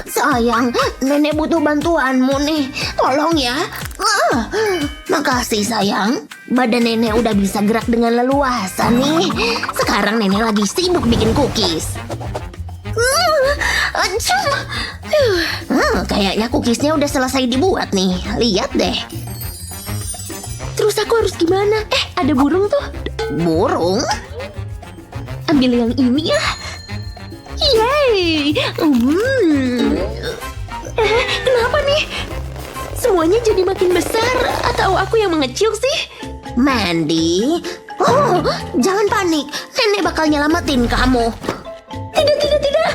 Sayang, nenek butuh bantuanmu nih. Tolong ya. Makasih sayang. Badan nenek udah bisa gerak dengan leluasa nih. Sekarang nenek lagi sibuk bikin cookies. Kayaknya cookiesnya udah selesai dibuat nih. Lihat deh. Terus aku harus gimana? Ada burung tuh. Burung? Ambil yang ini ya. Yeay. Kenapa nih? Semuanya jadi makin besar atau aku yang mengecil sih? Mandy. Oh, jangan panik. Nenek bakal nyelamatin kamu. Tidak.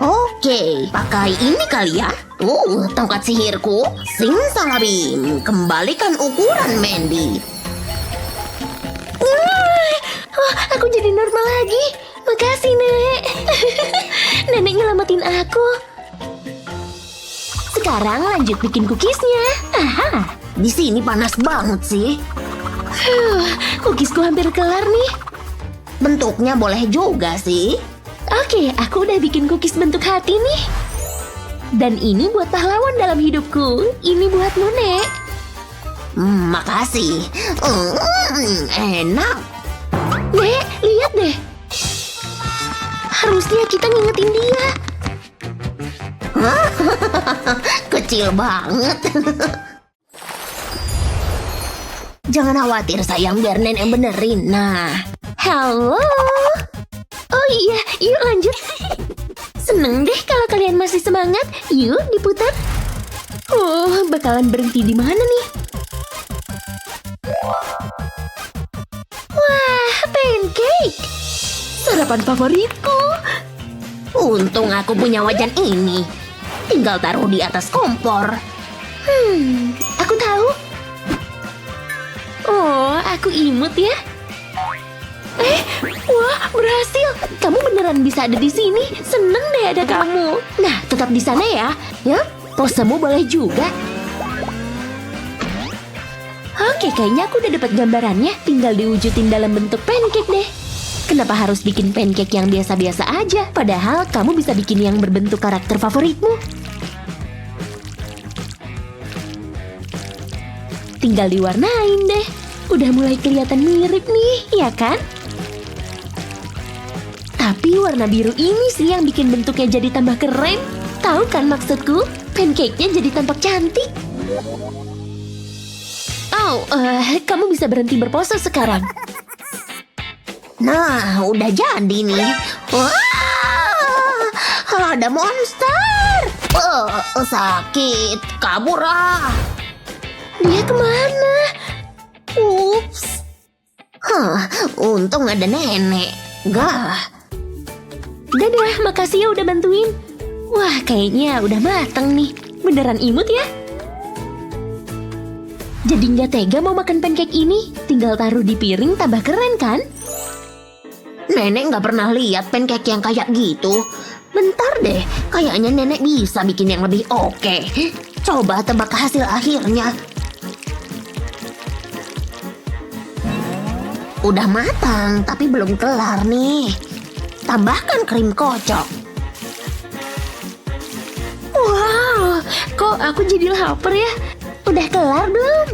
Oke, pakai ini kali ya. Tongkat sihirku. Simsalabim. Kembalikan ukuran Mandy. Aku jadi normal lagi. Makasih, Nek. Nenek nyelamatin aku. Sekarang lanjut bikin cookiesnya. Di sini panas banget sih. Cookiesku hampir kelar nih. Bentuknya boleh juga sih. Oke, aku udah bikin cookies bentuk hati nih. Dan ini buat pahlawan dalam hidupku. Ini buatmu, Nek. Makasih. Enak. Nek, lihat deh. Harusnya kita ngingetin dia. Kecil banget. Jangan khawatir sayang, biar nenek benerin. Nah, Halo. Oh iya, yuk lanjut. Seneng deh kalau kalian masih semangat. Yuk diputar. Oh, bakalan berhenti di mana nih? Wah, pancake. Sarapan favoritku. untung aku punya wajan ini. Tinggal taruh di atas kompor. Aku tahu. Oh, aku imut ya. Wah, berhasil. Kamu beneran bisa ada di sini. Seneng deh ada kamu. Nah, tetap di sana ya. Ya, posemu boleh juga. Oke, kayaknya aku udah dapat gambarannya. Tinggal diwujudin dalam bentuk pancake deh. Kenapa harus bikin pancake yang biasa-biasa aja? Padahal kamu bisa bikin yang berbentuk karakter favoritmu. Tinggal diwarnain deh. Udah mulai kelihatan mirip nih, ya kan? Tapi warna biru ini sih yang bikin bentuknya jadi tambah keren. Tahu kan maksudku? Pancake-nya jadi tampak cantik. Oh, kamu bisa berhenti berpose sekarang. Nah, udah jadi nih. Wah, ada monster. Sakit. Kabur ah. Dia kemana? Ups. Untung ada nenek. Gah. Dadah, makasih ya udah bantuin. Wah, kayaknya udah mateng nih. Beneran imut ya? Jadi nggak tega mau makan pancake ini. Tinggal taruh di piring tambah keren kan? Nenek nggak pernah lihat pancake yang kayak gitu. Bentar deh, kayaknya nenek bisa bikin yang lebih oke. Coba tebak hasil akhirnya. Udah matang, tapi belum kelar nih. Tambahkan krim kocok. Wow, kok aku jadi lapar ya? Udah kelar belum?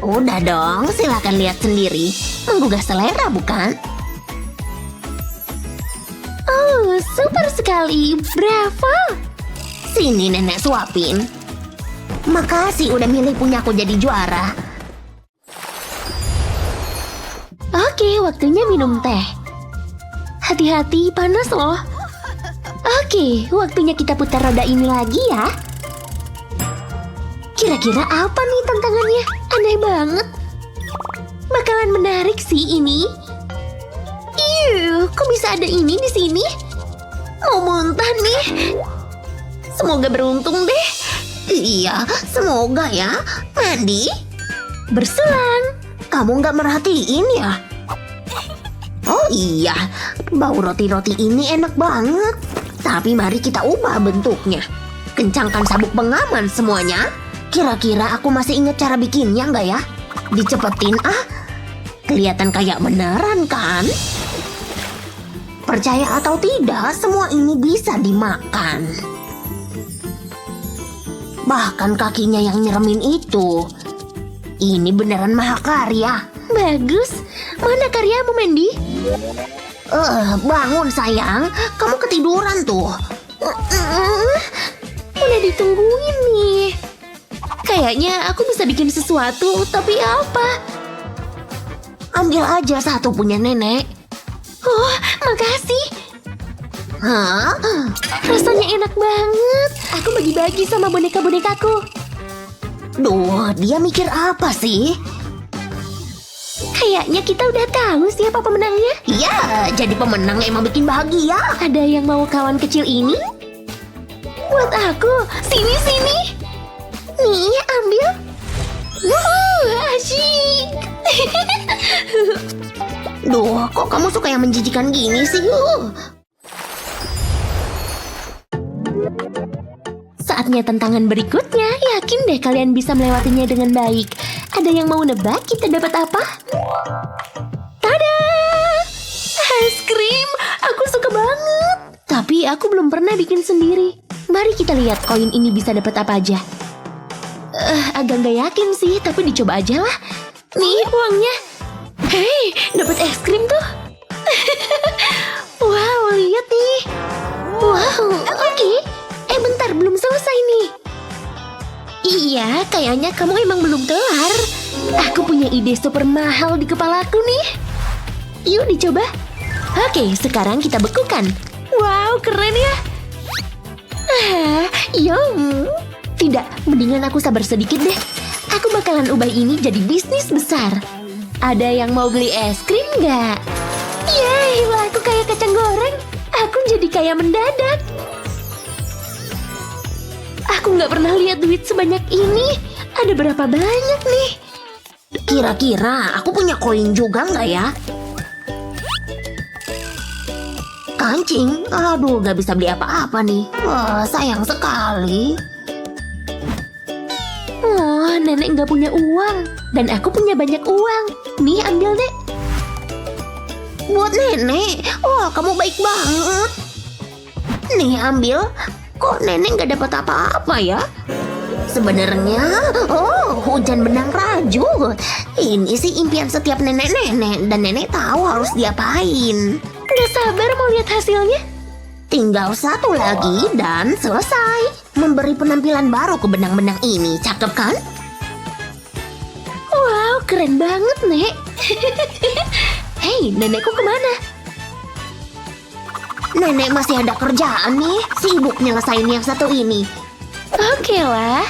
Udah dong, silakan lihat sendiri. Menggugah selera bukan? Oh, super sekali. Bravo. Sini nenek suapin. Makasih udah milih punyaku jadi juara. Oke, waktunya minum teh. Hati-hati, panas loh. Oke, waktunya kita putar roda ini lagi ya. Kira-kira apa nih tantangannya? Aneh banget. Bakalan menarik sih ini. Kok bisa ada ini di sini? Mau muntah nih. Semoga beruntung deh. Iya, semoga ya. Mandy, Berselang. kamu nggak merhatiin ya? Oh iya, bau roti-roti ini enak banget. Tapi mari kita ubah bentuknya. Kencangkan sabuk pengaman semuanya. Kira-kira aku masih ingat cara bikinnya nggak ya? Dicepetin ah. Kelihatan kayak beneran kan? Percaya atau tidak, semua ini bisa dimakan. Bahkan kakinya yang nyeremin itu. Ini beneran mahakarya. Bagus. Mana karyamu, Mandy? Bangun sayang. Kamu ketiduran tuh. Udah ditungguin nih. Kayaknya aku bisa bikin sesuatu, tapi apa? Ambil aja satu punya nenek. Oh, makasih. Hah? Rasanya enak banget. Aku bagi-bagi sama boneka-bonekaku. Duh, dia mikir apa sih? Kayaknya kita udah tahu siapa pemenangnya. Ya, jadi pemenang emang bikin bahagia. Ada yang mau kawan kecil ini? Buat aku. Sini. Nih, ambil. Wuh, asyik. Duh, kok kamu suka yang menjijikan gini sih? Saatnya tantangan berikutnya. Yakin deh kalian bisa melewatinya dengan baik. Ada yang mau nebak kita dapat apa? Tada! Es krim! Aku suka banget. Tapi aku belum pernah bikin sendiri. Mari kita lihat koin ini bisa dapat apa aja. Agak nggak yakin sih, tapi dicoba aja lah. Nih uangnya. Hei, dapat es krim tuh. Wow, lihat nih. Wow, oke. Bentar, belum selesai nih. Iya, kayaknya kamu emang belum kelar. Aku punya ide super mahal di kepalaku nih. Yuk dicoba. Oke, sekarang kita bekukan. Wow, keren ya. Yum. Tidak, mendingan aku sabar sedikit deh. Aku bakalan ubah ini jadi bisnis besar. Ada yang mau beli es krim nggak? Yeay, aku kayak kacang goreng. Aku jadi kaya mendadak. Aku nggak pernah lihat duit sebanyak ini. Ada berapa banyak nih? Kira-kira aku punya koin juga nggak ya? Kancing? Aduh, nggak bisa beli apa-apa nih. Wah, sayang sekali. Oh, nenek nggak punya uang. Dan aku punya banyak uang. Nih, ambil deh. Buat nenek? Wah, kamu baik banget. Nih, ambil. Kok nenek nggak dapat apa-apa ya? Sebenarnya, hujan benang rajut. Ini sih impian setiap nenek-nenek. Dan nenek tahu harus diapain. Nggak sabar mau lihat hasilnya. Tinggal satu lagi dan selesai. Memberi penampilan baru ke benang-benang ini. Cakep kan? Wow, keren banget, Nek. Hei, nenekku kemana? Nenek masih ada kerjaan nih. Sibuk nyelesain yang satu ini. Oke lah.